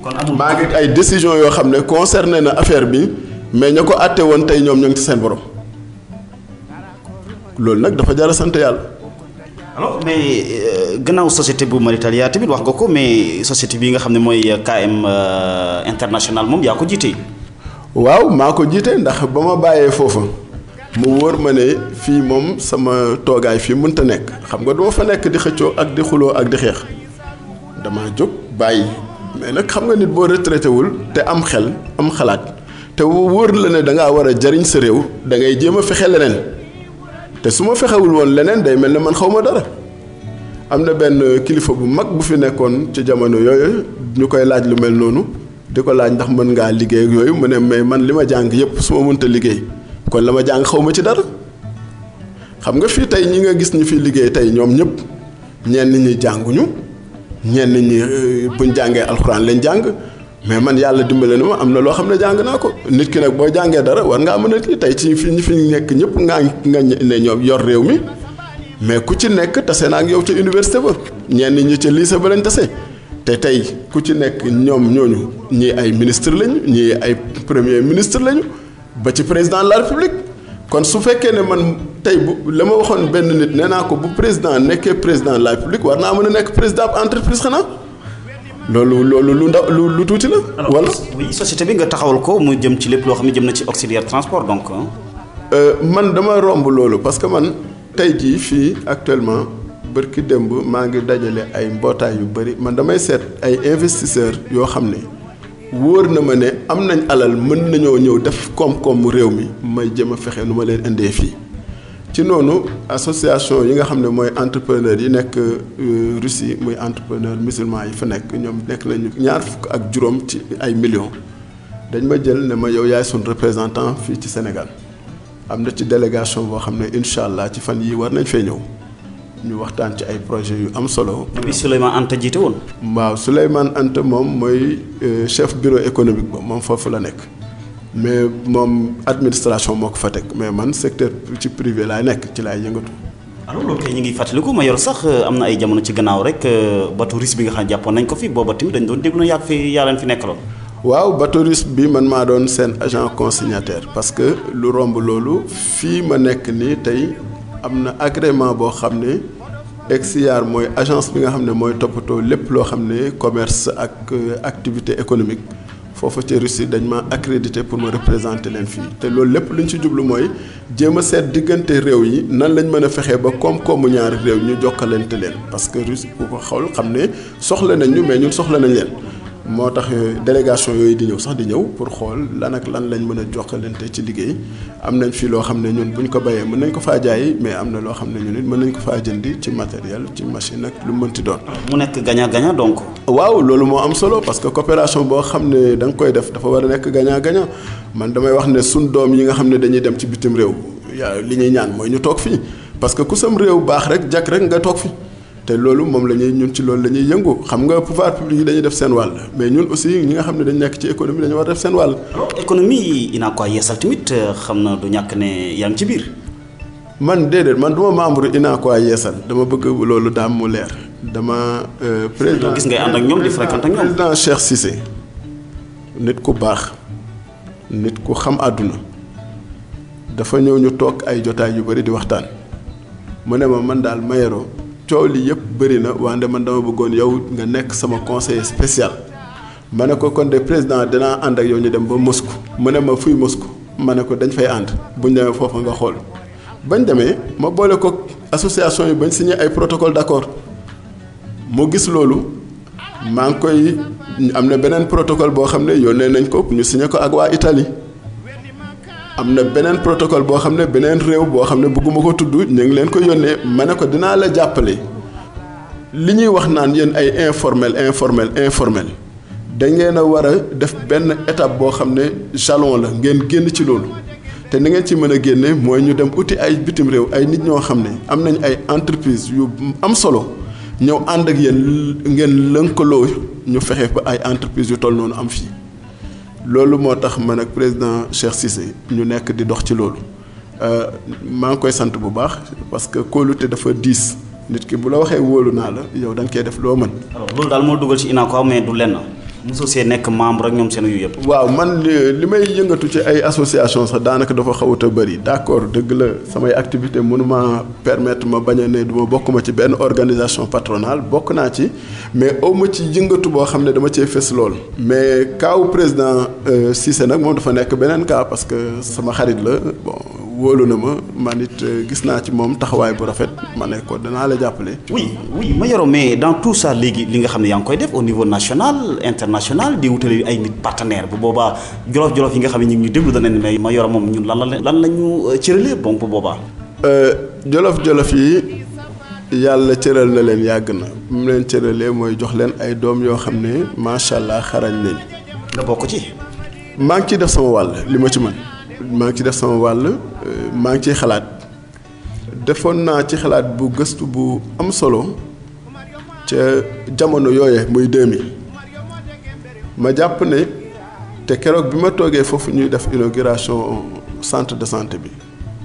kon amul maa ngi ay décision yoo xam ne concerné na affaire bi mais ña ko àtte woon tey ñoom ñoo ngi ci seen borom loolu nag dafa jar a sant yàlla. alors mais gannaaw société bu Maritalia tamit wax nga ko mais société bii nga xam ne mooy KM international moom yaa ko jiite. waaw maa ko jiite ndax ba ma bàyyee foofa. mu wóor ma ne fii moom sama toogaay fii mënta nekk xam nga duma fa nekk di xëccoo ak di xuloo ak di xeex damaa jóg bàyyi mais nag xam nga nit boo retraité wul te am xel am xalaat te wóor la ne da ngaa war a jariñ sa réew da ngay jéem a fexe leneen te su ma fexewul woon leneen day mel ne man xaw ma dara am na benn kilifa bu mag bu fi nekkoon ci jamono yooyu ñu koy laaj lu mel noonu di ko laaj ndax mën ngaa liggéey ak yooyu mu ne mais man li ma jàng yépp su ma mënta liggéey. kon la ma jàng xaw ma ci dara xam nga fii tey ñi nga gis ñu fi liggéey tey ñoom ñëpp ñenn ñi jànguñu ñenn ñi buñ jàngee alxuraan lañ jàng mais man yàlla dimbale na ma am na loo xam ne jàng naa ko nit ki nag boo jàngee dara war ngaa mën a kii tey ci fi ñi fi nekk ñëpp nga ne ñoom yor réew mi mais ku ci nekk tase naa ak yow ca université ba ñenn ñi ca lycée ba lañ tase te tey ku ci nekk ñoom ñooñu ñii ay ministre lañu ñii ay premier ministre lañu. ba ci président de la république kon su fekkee ne man tey bu la ma waxoon benn nit nee naa ko bu président nekkee président de la république war naa mën a nekk président entreprise xanaa loolu lu ndaw lu tuuti la. wala oui société bi nga taxawal ko mu jëm ci lépp loo xam ne jëm na ci auxiliaire transport donc. man dama romb loolu parce que man tey jii fii actuellement bërki démb maa ngi dajale ay mbootaay yu bëri man damay seet ay investisseurs yoo xam ne. wóor na ma ne am nañ alal mën nañoo ñëw def koom-koomu réew mi may jëm a fexe nu ma leen indee fii ci noonu association yi nga xam ne mooy entrepreneur yi nekk Russie muy entrepreneur musulman yi fa nekk ñoom nekk nañu 25 ci ay millions dañ ma jël ne ma yow yaay sun représentant fii ci Sénégal am na ci délégation boo xam ne incha allah ci fan yii war nañ fee ñëw ñu waxtaan ci ay projets yu am solo. bi Souleymane Anta jiite woon. waaw Souleymane Anta moom mooy chef bureau économique ba moom foofu la nekk mais moom administration moo ko fa teg mais man secteur ci privé laay nekk ci laay yëngatu. alors loolu kay ñu ngi fàttaliku ma yor sax am na ay jamono ci gannaaw rek bateau russe bi nga xam ne jàppoon nañ ko fi booba tamit dañ doon déglu na yaa leen fi nekkaloon. waaw bateau russe bi man maa doon seen agent consignataire parce que lu romb loolu fii ma nekk nii tey am na agrément boo xam ne. EXIAR mooy agence bi nga xam ne mooy toppatoo lépp loo xam ne commerce ak activité économique foofa ca Russie dañ ma accrédité pour ma représenter leen fii te loolu lépp lu ñu ci jublu mooy jéem a seet diggante réew yi nan lañ mën a fexee ba koom-koomu ñaari réew ñu jokkalante leen parce que Russie ku ko xawul xam ne soxla nañ ñu mais ñun soxla nañ leen moo tax délégation yooyu di ñëw sax di ñëw pour xool lan ak lan lañ mën a jokkalante ci liggéey am nañ fii loo xam ne ñun buñ ko bayee mën nañ ko faa jaay mais am na loo xam ne ñun it mën nañ ko faa jëndi ci matériel ci machine ak lu mënti doon. mu nekk gagnant-gagnant donc. waaw loolu moo am solo parce que coopération boo xam ne da nga koy def dafa war a nekk gagnant-gagnant man damay wax ne suñ doom yi nga xam ne dañuy dem ci bitim réew li ñuy ñaan mooy ñu toog fii parce que ku sam réew baax rek jàkk rek nga toog fi. te loolu moom la ñuy ñun ci loolu la ñuy yëngu xam nga pouvoir public yi dañuy def seen wàll mais ñun aussi ñi nga xam ne dañu nekk ci économie dañu war a def seen wàll. économie ina ko yeesal tamit xam na du ñàkk ne yaa ngi ci biir. man déedéet man duma membre ina ko yeesal dama bëgg loolu daam mu leer dama. président gis ngay ànd ak ñoom di fréquenter ak ñoom. président Cheikh Cissé nit ku baax nit ku xam àdduna dafa ñëw ñu toog ay jotaay yu bari di waxtaan mu ne ma man daal Mayoro coow li yëpp bëri na wante man dama bëggoon yow nga nekk sama conseiller spécial ma ne ko kon de président dinaa ànd ak yow ñu dem ba Moscou mu ne ma fuy Moscou ma ne ko dañ fay ànd buñ demee foofa nga xool bañ demee ma boole ko association yi bañ signé ay protocole d'accord moo gis loolu maa ngi koy am na beneen protocole boo xam ne yónnee nañ ko ñu signé ko ak waa Italie am na beneen protocole boo xam ne beneen réew boo xam ne bëgguma ko tudd ñu ngi leen ko yónnee ma ne ko dinaa la jàppale li ñuy wax naan yéen ay informel da ngeen a war a def benn étape boo xam ne jalon la ngeen génn ci loolu te ni ngeen ci mën a génne mooy ñu dem uti ay bitim réew ay nit ñoo xam ne am nañ ay entreprise yu am solo ñëw ànd ak yéen ngeen lënkaloo ñu fexe ba ay entreprise yu toll noonu am fii loolu moo tax man ak président Cheikh Cissé ñu nekk di dox ci loolu maa ngi koy sant bu baax parce que kóolute dafa diis nit ki bu la waxee wóolu naa la yow da nga koy def loo mën. alors loolu daal moo dugal ci INACO mais du lenn mosoo see nekk membre ak ñoom seen yu yëpp. waaw man li may yëngatu ci ay association sax daanaka dafa xawut a bëri d'accord dëgg la samay activité mënuma permettre ma bañ a ne duma bokk ma ci benn organisation patronale bokk naa ci mais aw ma ci yëngatu boo xam ne dama cee fës lool. mais kaawu président Cissé nag moom dafa nekk beneen cas parce que sama xarit la bon wóolu na ma man it gis naa ci moom taxawaay bu rafet ma ne ko danaa la jàppale. oui Mayoro mais dans tout ça léegi li nga xam ne yaa ngi koy def au niveau national international di wutale ay nit partenaire bu boobaa jolof yi nga xam ne ñu ngi ñu déglu danañ ne mais Mayoro moom ñun lan la ñu cëralee bon bu boobaa. jolof yi yàlla cëral na leen yàgg na mu leen cëralee mooy jox leen ay doom yoo xam ne macha allah xarañ nañ. nga bokk ci. maa ngi ciy def sama wàll li ma ci mën maa ngi ci def sama wàll maa ngi ciy xalaat defoon naa ci xalaat bu gëstu bu am solo ca jamono yooye muy 2000 ma jàpp ne te keroog bi ma toogee foofu ñuy def inauguration centre de santé bi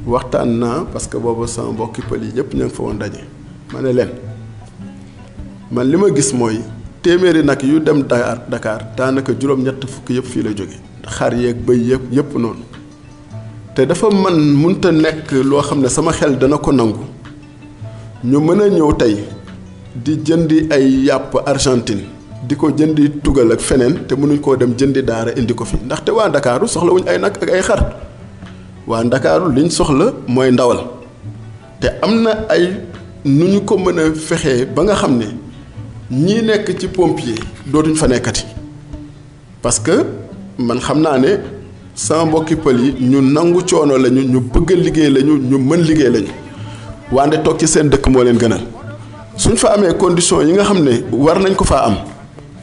waxtaan naa parce que boobu sama mbokki pël yi ñëpp ña ngi fa woon daje ma ne leen man li ma gis mooy téeméeri nag yu dem Dakar daanaka juróom-ñett fukk yëpp fii la jóge xar yeeg bëy yëpp noonu te dafa man munta nekk loo xam ne sama xel dana ko nangu ñu mën a ñëw tey di jëndi ay yàpp Argentine di ko jëndi tugal ak feneen te mënuñ koo dem jëndi daara indi ko fi ndaxte waa Ndakaaru soxla wuñ ay nag ak ay xar waa Ndakaaru liñ soxla mooy ndawal te am na ay nu ñu ko mën a fexee ba nga xam ne ñii nekk ci pompier dootuñ fa nekkati parce que man xam naa ne sama mbokki pël yi ñu nangu coono lañu ñu bëgg a liggéey lañu ñu mën liggéey lañu wante toog ci seen dëkk moo leen gënal suñ fa amee condition yi nga xam ne war nañ ko faa am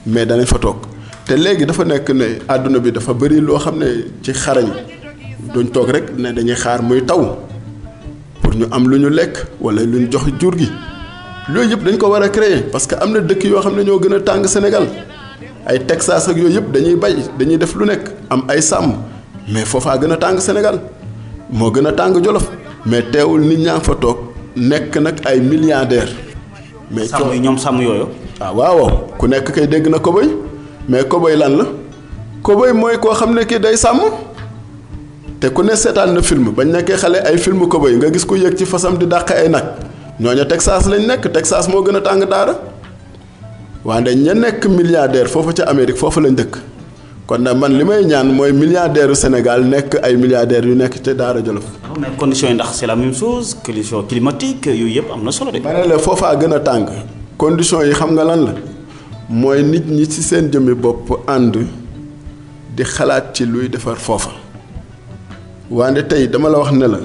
mais danañ fa toog te léegi dafa nekk ne àdduna bi dafa bëri loo xam ne ci xarañ duñ toog rek ne dañuy xaar muy taw pour ñu am lu ñu lekk wala lu ñu jox jur gi loolu yëpp dañ ko war a créer parce que am na dëkk yoo xam ne ñoo gën a tàng Sénégal ay Texas ak yooyu yëpp dañuy bay dañuy def lu nekk am ay sàmm mais foofaa gën a tàng Sénégal moo gën a tàng Jolof mais teewul nit ñaa ngi fa toog nekk nag ay milliardaires. mais sàmm yi ñoom sàmm yooyu. waaw ku nekk kay dégg na koboy mais koboy lan la koboy mooy koo xam ne kii day sàmm te ku ne seetaan na film bañ nekkee xale ay film koboy nga gis ko yëg ci fasam di dàq ay nag ñooñu Texas lañ nekk Texas moo gën a tàng daara wante ña nekk milliardaire foofu ca Amérique foofu lañ dëkk kon nag man li may ñaan mooy milliardaire Sénégal nekk ay milliardaires yu nekk ca Daara Jolof. mais conditions yi ndax c'est la même chose condition climatique yooyu yëpp am na solo de. ma ne la foofaa gën a tàng conditions yi xam nga lan la mooy nit ñi ci seen jëmmi bopp ànd di xalaat ci luy defar foofa wante tey dama la wax ne la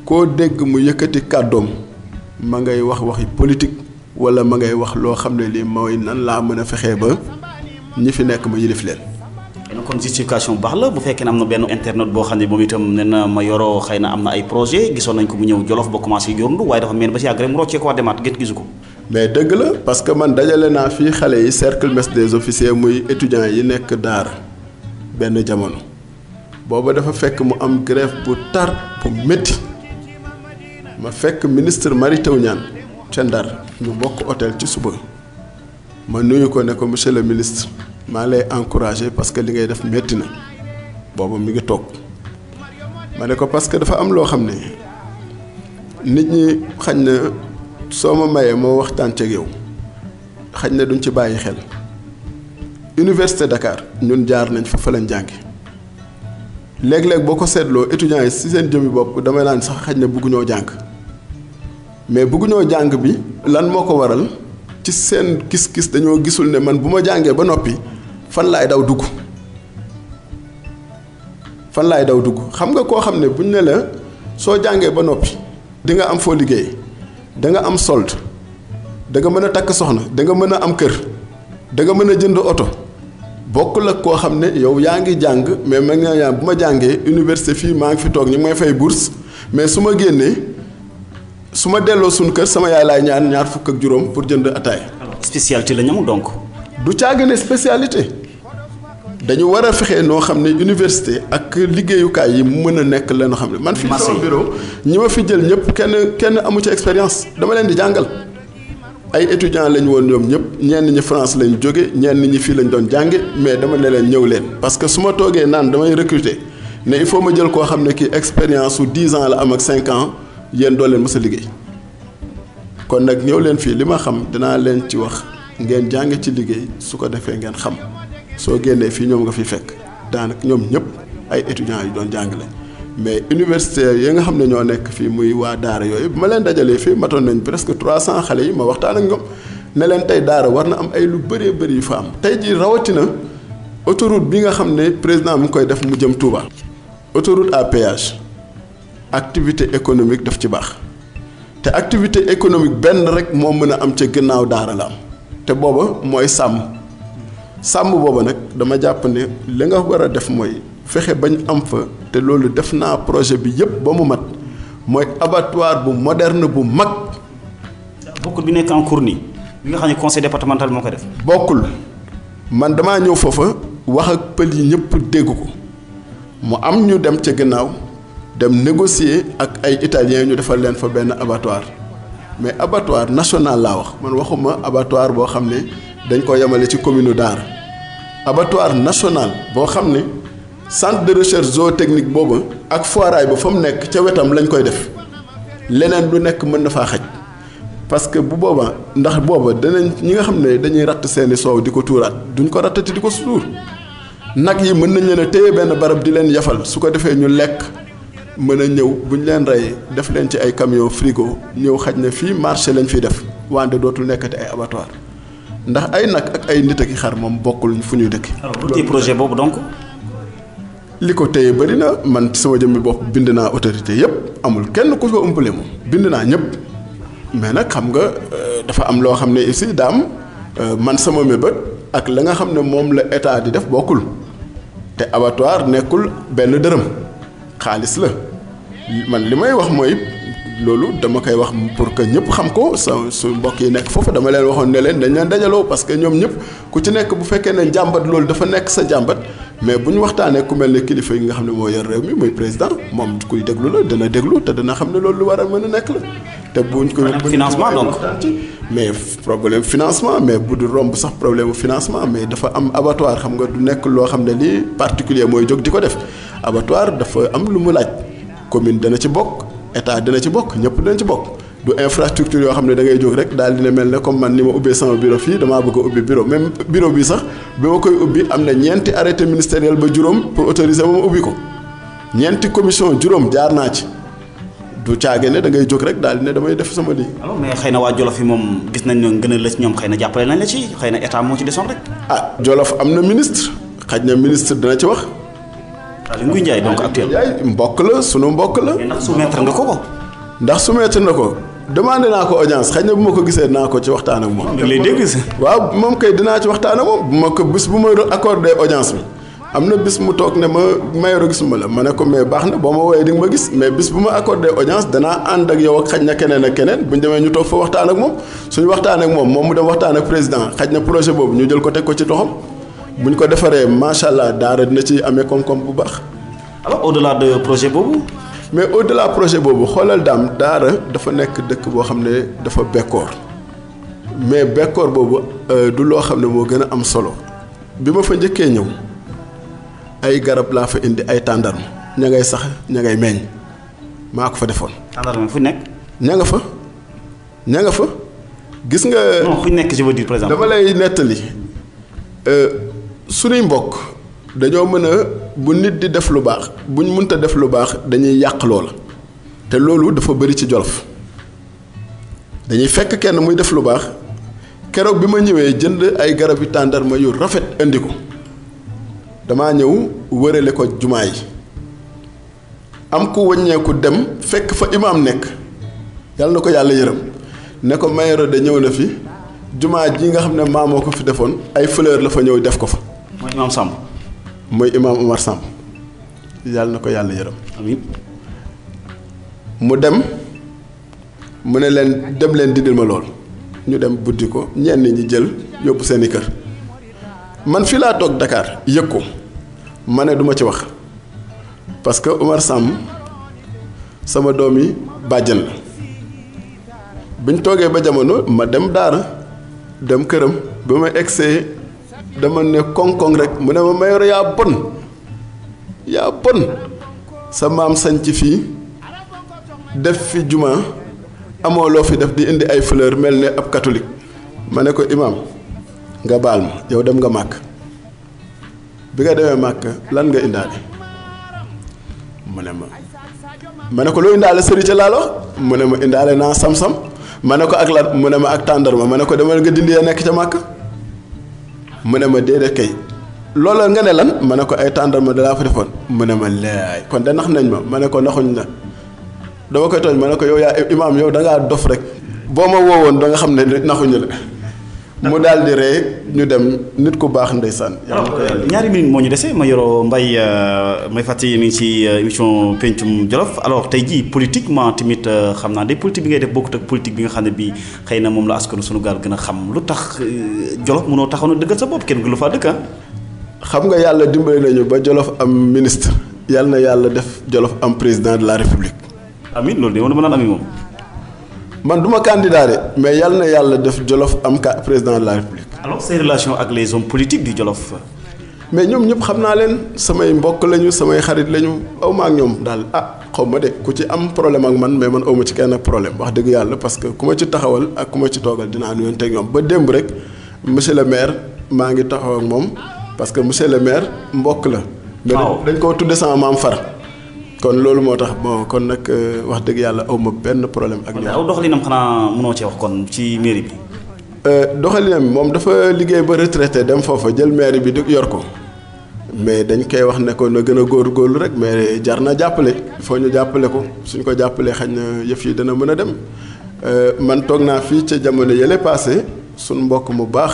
koo dégg mu yëkkati kàddoom ma ngay wax waxi politique wala ma ngay wax loo xam ne lii mooy nan laa mën a fexee ba ñi fi nekk ma yilif leen. kon justification bu baax la bu fekkee ne am na benn internet boo xam ne moom itam nee na Mayoro xëy na am na ay projet gisoon nañ ko mu ñëw Jolof ba commencé yorndu waaye dafa mel ba si yàgg rek mu roccee ko wax demaat gét gisu ko. mais dëgg la parce que man dajale naa fii xale yi cercle mess des officiers muy étudiants yi nekk Daara benn jamono booba dafa fekk mu am grève bu tar bu métti ma fekk ministre Mary Teuw Niane ca Ndar ñu bokk hôtel ci suba ma nuyu ko ne ko monsieur le ministre maa lay encouragé parce que li ngay def métti na booba mi ngi toog ma ne ko parce que dafa am loo xam ne nit ñi xañ na soo ma mayee moo waxtaan ceeg yow xañ na duñ ci bàyyi xel université Dakar ñun jaar nañ fa lañ jàngi léeg-léeg boo ko seetloo étudiants yi si seen jëmmi bopp damay naan sax xaj na bëgguñoo jàng mais bëgguñoo jàng bi lan moo ko waral ci seen gis-gis dañoo gisul ne man bu ma jàngee ba noppi fan laay daw dugg xam nga koo xam ne buñ ne la soo jàngee ba noppi di nga am foo liggéey da nga am solde da nga mën a takk soxna da nga mën a am kër da nga mën a jënd oto bokkul ak koo xam ne yow yaa ngi jàng mais mag ñaa bu ma jàngee université fii maa ngi fi toog ñu ngi may fay bourse mais su ma génnee su ma delloo suñu kër sama yaay laay ñaan ñaar fukk ak juróom pour jënd ataay. spécialité la ñamu donc. du caagane spécialité dañu war a fexe noo xam ne université ak liggéeyukaay yi mu mën a nekk la noo xam ne man fii sama bureau ñi ma fi jël ñëpp kenn amu ci expérience dama leen di jàngal ay étudiants lañ woon ñoom ñëpp ñenn ñi France lañ jóge ñenn ñi fii lañ doon jànge mais dama ne leen ñëw leen parce que su ma toogee naan damay recruter ne il faut ma jël koo xam ne kii expérience su 10 ans la am ak 5 ans yéen doo leen mës a liggéey kon nag ñëw leen fii li ma xam dinaa leen ci wax ngeen jàng ci liggéey su ko defee ngeen xam soo génnee fii ñoom nga fi fekk daanaka ñoom ñëpp ay étudiants yu doon jàngale mais université yi nga xam ne ñoo nekk fii muy waa daara yooyu bi ma leen dajalee fii matoon nañ presque 300 xale yi ma waxtaan ak ñoom ne leen tey daara war na am ay lu bëree bëri yu fa am tey jii rawatina autoroute bi nga xam ne président mi ngi koy def mu jëm Touba autoroute à péage activité économique daf ci baax te activité économique benn rek moo mën a am ca gannaaw daara la am te booba mooy sàmm booba nag dama jàpp ne li nga war a def mooy fexe bañ am fa te loolu def naa projet bi yëpp ba mu mat mooy abattoir bu moderne bu mag. bokkul bi nekk en cours nii bi nga xam ne conseil départemental moo ko def. bokkul man damaa ñëw foofa wax ak pël yi ñëpp dégg ko mu am ñu dem ca gannaaw dem négocier ak ay italiens ñu defal leen fa benn abattoir mais abattoir national laa wax man waxuma abattoir boo xam ne dañ ko yemale ci commune Daara abattoir national boo xam ne centre de recherche zootechnique booba ak foiraay ba fa mu nekk ca wetam lañ koy def leneen lu nekk mën na faa xaj parce que bu boobaa ndax booba danañ ñi nga xam ne dañuy ratt seeni soow di ko tuuraat duñ ko rattati di ko suur nag yi mën nañ leen a téye benn barab di leen yafal su ko defee ñu lekk mën a ñëw buñ leen rey def leen ci ay camion frigo ñëw xaj na fii marché lañ fiy def wante dootul nekkati ay abattoir ndax ay nag ak ay nit ak i xar moom bokkul fu ñuy dëkk. alors bu projet boobu donc. li ko téye bëri na man ci sama jëmmi bopp bind naa autorité yëpp amul kenn ku ko ëmpale moom bind naa ñëpp mais nag xam nga dafa am loo xam ne ici daam man sama mébét ak la nga xam ne moom la état di def bokkul te abattoir nekkul benn dërëm xaalis la man li may wax mooy loolu dama koy wax pour que ñëpp xam ko su mbokk yi nekk foofu dama leen waxoon ne leen dañ leen dajaloo parce que ñoom ñëpp ku ci nekk bu fekkee ne jàmbat loolu dafa nekk sa jàmbat mais bu ñu waxtaanee ku mel ne kilifa yi nga xam ne moo yor réew mi muy président moom kuy déglu la dana déglu te dana xam ne loolu lu war a mën a nekk la te buñ ko financement donc mais problème financement mais bu du romb sax problème financement mais dafa am abattoir xam nga du nekk loo xam ne lii particulier mooy jóg di ko def abattoir dafa am lu mu laaj commune dana ci bokk état dina ci bokk ñëpp dina ci bokk du infrastructure yoo xam ne da ngay jóg rek daal dina mel ne comme man ni ma ubbee sama bureau fii damaa bëgg a ubbi bureau même bureau bi sax bi ma koy ubbi am na ñeenti arrêté ministériel ba juróom pour autoriser ma ubbi ko ñeenti commission juróom jaar naa ci du caage ne da ngay jóg rek daal di ne damay def sama lii. alors mais xëy na waa Jolof yi moom gis nañ ne gën a la ci ñoom xëy na jàppale nañ la ci xëy na état moo ci desoon rek. ah Jolof am na ministre xaj na ministre dina ci wax. Aly Ngouille Ndiaye donc actuellement. mbokk la sunu mbokk la. mais ndax soumettre nga ko ko. ndax soumettre na ko demandé naa ko audience xëy na bu ma ko gisee naa ko ci waxtaan ak moom. da lay dégg si. waaw moom kay dinaa ci waxtaan ak moom bu ma ko bis bu ma accordé audience bi am na bis mu toog ne ma Mayoro gisuma la ma ne ko mais baax na boo ma woowee di nga ma gis mais bis bu ma accordé audience danaa ànd ak yow ak xaj na keneen ak keneen bu ñu demee ñu toog fa waxtaan ak moom suñu waxtaan ak moom mu dem waxtaan ak président xaj na projet boobu ñu jël ko teg ko ci loxoom bu ñu ko defaree macha allah daara dina ci amee koom-koom bu baax. alors au-delà de projet boobu. mais au-delà projet boobu xoolal daam daara dafa nekk dëkk boo xam ne dafa bekkoor mais bekkoor boobu du loo xam ne moo gën a am solo bi ma fa njëkkee ñëw ay garab laa fa indi ay tàndarma ña ngay sax ña ngay meññ maa ko fa defoon. tàndarma fu nekk. ña nga fa gis nga. non fu nekk je veux dire par exemple. dama lay nettali suñuy mbokk dañoo mën a bu nit di def lu baax buñ mënta def lu baax dañuy yàq loola te loolu dafa bëri ci Jolof dañuy fekk kenn muy def lu baax keroog bi ma ñëwee jënd ay garabi tàndarma yu rafet indi ko damaa ñëw wërale ko jumaa yi am ku wàññeeku dem fekk fa imaam nekk yàlla na ko yàlla yërëm ne ko Mayoro de ñëw na fi jumaa ji nga xam ne maamoo ko fi defoon ay fleur la fa ñëw def ko fa. mooy imaam Samb. mooy imaam Omar Samb yàlla na ko yàlla yërëm. amiin. mu dem mu ne leen dem leen dindil ma lool ñu dem buddi ko ñenn ñi jël yóbbu seeni kër man fii laa toog Dakar yëg ko ma ne duma ci wax parce que Omar Samb sama doom yi bàjjan la biñ toogee ba jamono ma dem daara dem këram ba ma egsee dama ne koŋ-koŋ rek mu ne ma Mayoro yaa bon sa maam sañ ci fii def fi juma amoo loo fi def di indi ay fleur mel ne ab catholique ma ne ko imaam nga baal ma yow dem nga màkk bi nga demee màkk lan nga indaale mu ne ma ne ko loo indaale sëri ca laalo mu ne ma indaale naa sam-sam ma ne ko ak lan mu ne ma ak tàndarma ma ne ko demal nga dindi ya nekk ca màkk mu ne ma déedéet kay loola nga ne lan ma ne ko ay tàndarma dalaa fa defoon mu ne ma laay kon de nax nañ ma ne ko naxuñ la dama koy tooñ ma ne ko yow yaa imaam yow da ngaa dof rek boo ma woowoon da nga xam ne naxuñu la mu daal di ree ñu dem nit ku baax ndeysaan. ñaari minute moo ñu dese Mayoro Mbaye may fàttali mi ngi ci émission pencum Jolof alors tey jii politiquement tamit xam naa de politique bi ngay def bokkut ak politique bi nga xam ne bii xëy na moom la askanu sunu gaal gën a xam lu tax Jolof mënoo taxaw na dëggal sa bopp kenn gënu faa dëkk xam nga yàlla dimbali nañu ba Jolof am ministre yàlla na yàlla def Jolof am président de la république. amiin loolu de woon na mën naan amiin moom. man du ma candidat de mais yàlla na yàlla def Jolof am président de la république. alors ses relations ak les hommes politiques du Jolof. mais ñoom ñëpp xam naa leen samay mbokk lañu samay xarit lañu aw ma ak ñoom daal xaw ma de ku ci am problème ak man mais man aw ma ci kenn ak problème wax dëgg yàlla parce que ku ma ci taxawal ak ku ma ci toogal dinaa nuyonte ak ñoom ba démb rek monsieur le maire maa ngi taxaw ak moom parce que monsieur le maire mbokk la. waaw mais dañ koo tudde sama maam far. kon loolu moo tax bon kon nag wax dëgg yàlla aw ma benn problème ak ñoom. aw doxalinam xanaa mënoo cee wax kon ci mairie bi. doxalinam moom dafa liggéey ba retraité dem foofa jël mairie bi di yor ko mais dañ koy wax ne ko na gën a góorgóorlu rek mais jar na jàppale il faut ñu jàppale ko suñ ko jàppalee xañ na yëf yi dana mën a dem man toog naa fii ca jamono yële passé suñ mbokk mu baax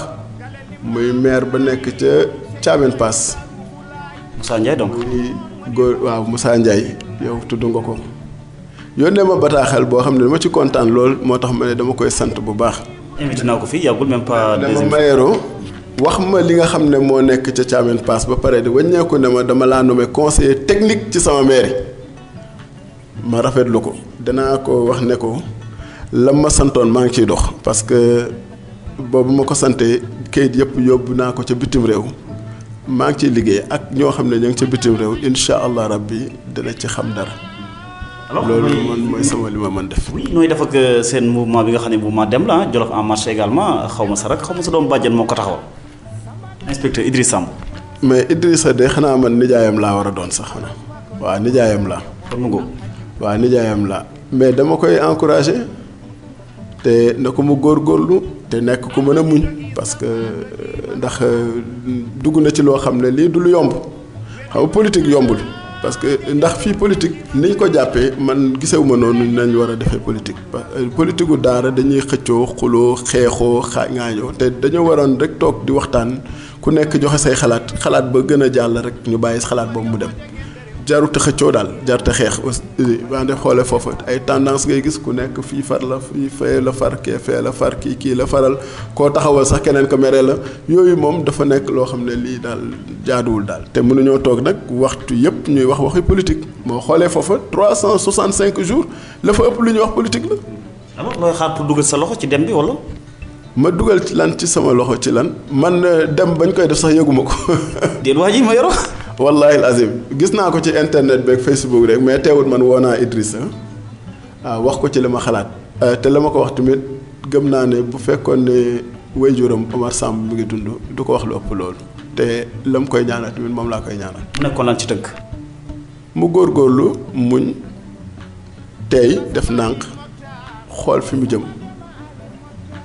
muy maire ba nekk ca Thiamène Pass. Moussa Ndiaye donc. góor waaw Moussa Ndiaye yow tudd nga ko yónnee ma bataaxal boo xam ne dama ci kontaan lool moo tax ma ne dama koy sant bu baax. invité naa ko fii yàggul même pas. dama Mayoro wax ma li nga xam ne moo nekk ca Thiamène Pass ba pare di wàññeeku ne ma dama laa nommé conseiller technique ci sama mairie ma rafetlu ko danaa ko wax ne ko la ma santoon maa ngi ciy dox parce que boobu ma ko santee kayit yëpp yóbbu naa ko ca bitim réew. maa ngi ciy liggéey ak ñoo xam ne ñoo ngi ca bitim réew incha allah rabbi dina ci xam dara. loolu man mooy sama li ma mën def. oui nooy def ak seen mouvement bi nga xam ne mouvement dem la Jolof en marche également xaw ma sa rak xaw ma sa doom bàjjen moo ko taxawal. inspecteur Idriss Samb. mais Idrissa de xanaa man nijaayam laa war a doon sax xanaa waaw nijaayam laa. kon mu góob. waaw nijaayam laa mais dama koy encouragé te na ko mu góorgóorlu te nekk ku mën a muñ parce que. ndax dugg na ci loo xam ne lii du lu yomb xam nga politique yombul parce que ndax fii politique niñ ko jàppee man gisewuma noonu nañ war a defee politique politique gu daara dañuy xëccoo xuloo xeexoo ngaañoo te dañoo waroon rek toog di waxtaan ku nekk joxe say xalaat ba gën a jàll rek ñu bàyyi xalaat boobu mu dem jarute xëccoo daal jarute xeex wante xoole foofu ay tendance ngay gis ku nekk fii far la fii fee la far kee fee la far kii la faral koo taxawal sax keneen ko mere la yooyu moom dafa nekk loo xam ne lii daal jaaduwul daal te mënuñoo toog nag waxtu yëpp ñuy wax waxi politique moo xoolee foofa 365 jours la fa ëpp lu ñuy wax politique la. alors looy xaar pour dugal sa loxo ci dem bi wala. ma dugal ci lan ci sama loxo ci lan man dem bañ koy def sax yëguma ko. déet waa ji Mayoro. wallahi azim gis naa ko ci internet beeg Facebook rek mais teewut man woo naa Idrissa wax ko ci li ma xalaat te la ma ko wax tamit gëm naa ne bu fekkoon ne waajuram Omar Samb mi ngi dund du ko wax lu ëpp loolu. te la mu koy ñaanal tamit moom laa koy ñaanal. mu nekkoon lan ci tënk. mu góorgóorlu muñ tey def nànk xool fi mu jëm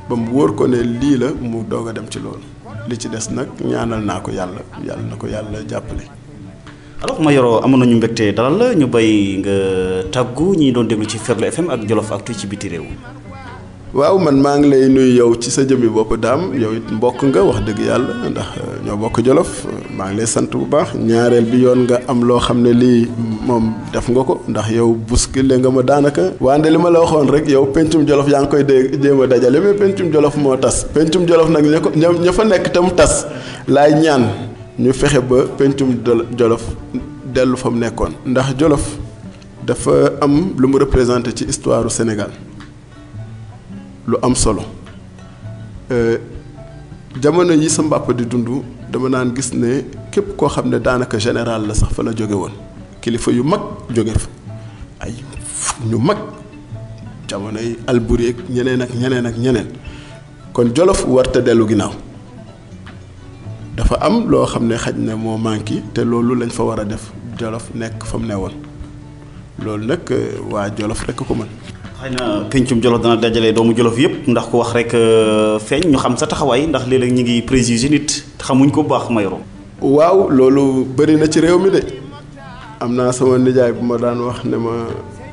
ba mu wóor ko ne lii la mu doog a dem ci loolu li ci des nag ñaanal naa ko yàlla na ko yàlla jàppale. alors Mayoro amoon nañu mbégte dalal la ñu bay nga tàggu ñi doon déglu ci Ferlo FM ak Jolof Actu ci biti réew. waaw man maa ngi lay nuyu yow ci sa jëmmi bopp daam yow it mbokk nga wax dëgg yàlla ndax ñoo bokk Jolof maa ngi lay sant bu baax ñaareel bi yoon nga am loo xam ne lii moom def nga ko ndax yow bousculé nga ma daanaka. wante li ma la waxoon rek yow pencum Jolof yaa ngi koy jéem a dajale mais pencum Jolof moo tas pencum Jolof nag ña fa nekk tam tas laay ñaan ñu fexe ba pencum Jolof dellu fa mu nekkoon ndax Jolof dafa am lu mu représenté ci histoire du Sénégal. lu am solo jamono yi sa mbàpp di dund dama naan gis ne képp koo xam ne daanaka général la sax fa la jóge woon kilifa yu mag jóge fa ay ñu mag jamono yi Alburi ak ñeneen kon Jolof warta dellu ginnaaw dafa am loo xam ne xaj na moo manqué te loolu lañ fa war a def Jolof nekk fa mu ne woon loolu nag waa Jolof rekk ko mën. xëy na pencum Jolof dana dajale doomu Jolof yëpp ndax ku wax rek feeñ ñu xam sa taxawaay ndax léeg-léeg ñu ngi préjugé nit xamuñ ko bu baax Mayoro. waaw loolu bëri na ci réew mi de am naa sama nijaay bu ma daan wax ne ma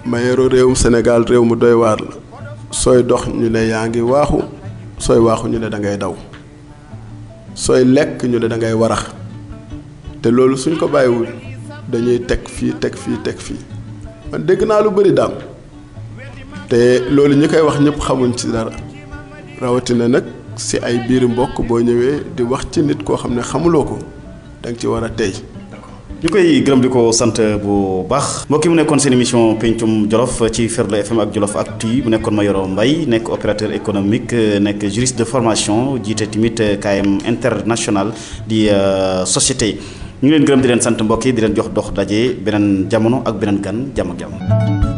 Mayoro réewum Sénégal réew mu doy waar la sooy dox ñu ne yaa ngi waaxu sooy waaxu ñu ne da ngay daw sooy lekk ñu ne da ngay warax te loolu suñ ko bàyyiwul dañuy teg fii man dégg naa lu bëri daam. te loolu ñi koy wax ñëpp xamuñ ci dara rawatina nag si ay biiri mbokk boo ñëwee di wax ci nit koo xam ne xamuloo ko da nga ci war a tey. ñu koy gërëm di ko sant bu baax. mbokk yi mu nekkoon seen émission pencum Jolof ci Ferlo FM ak Jolof Actu mu nekkoon Mayoro Mbaye nekk opérateur économique nekk juriste de formation jiite tamit KM International di société ñu ngi leen gërëm di leen sant mbokk yi di leen jox dox daje beneen jamono ak beneen gan jàmm ak jàmm.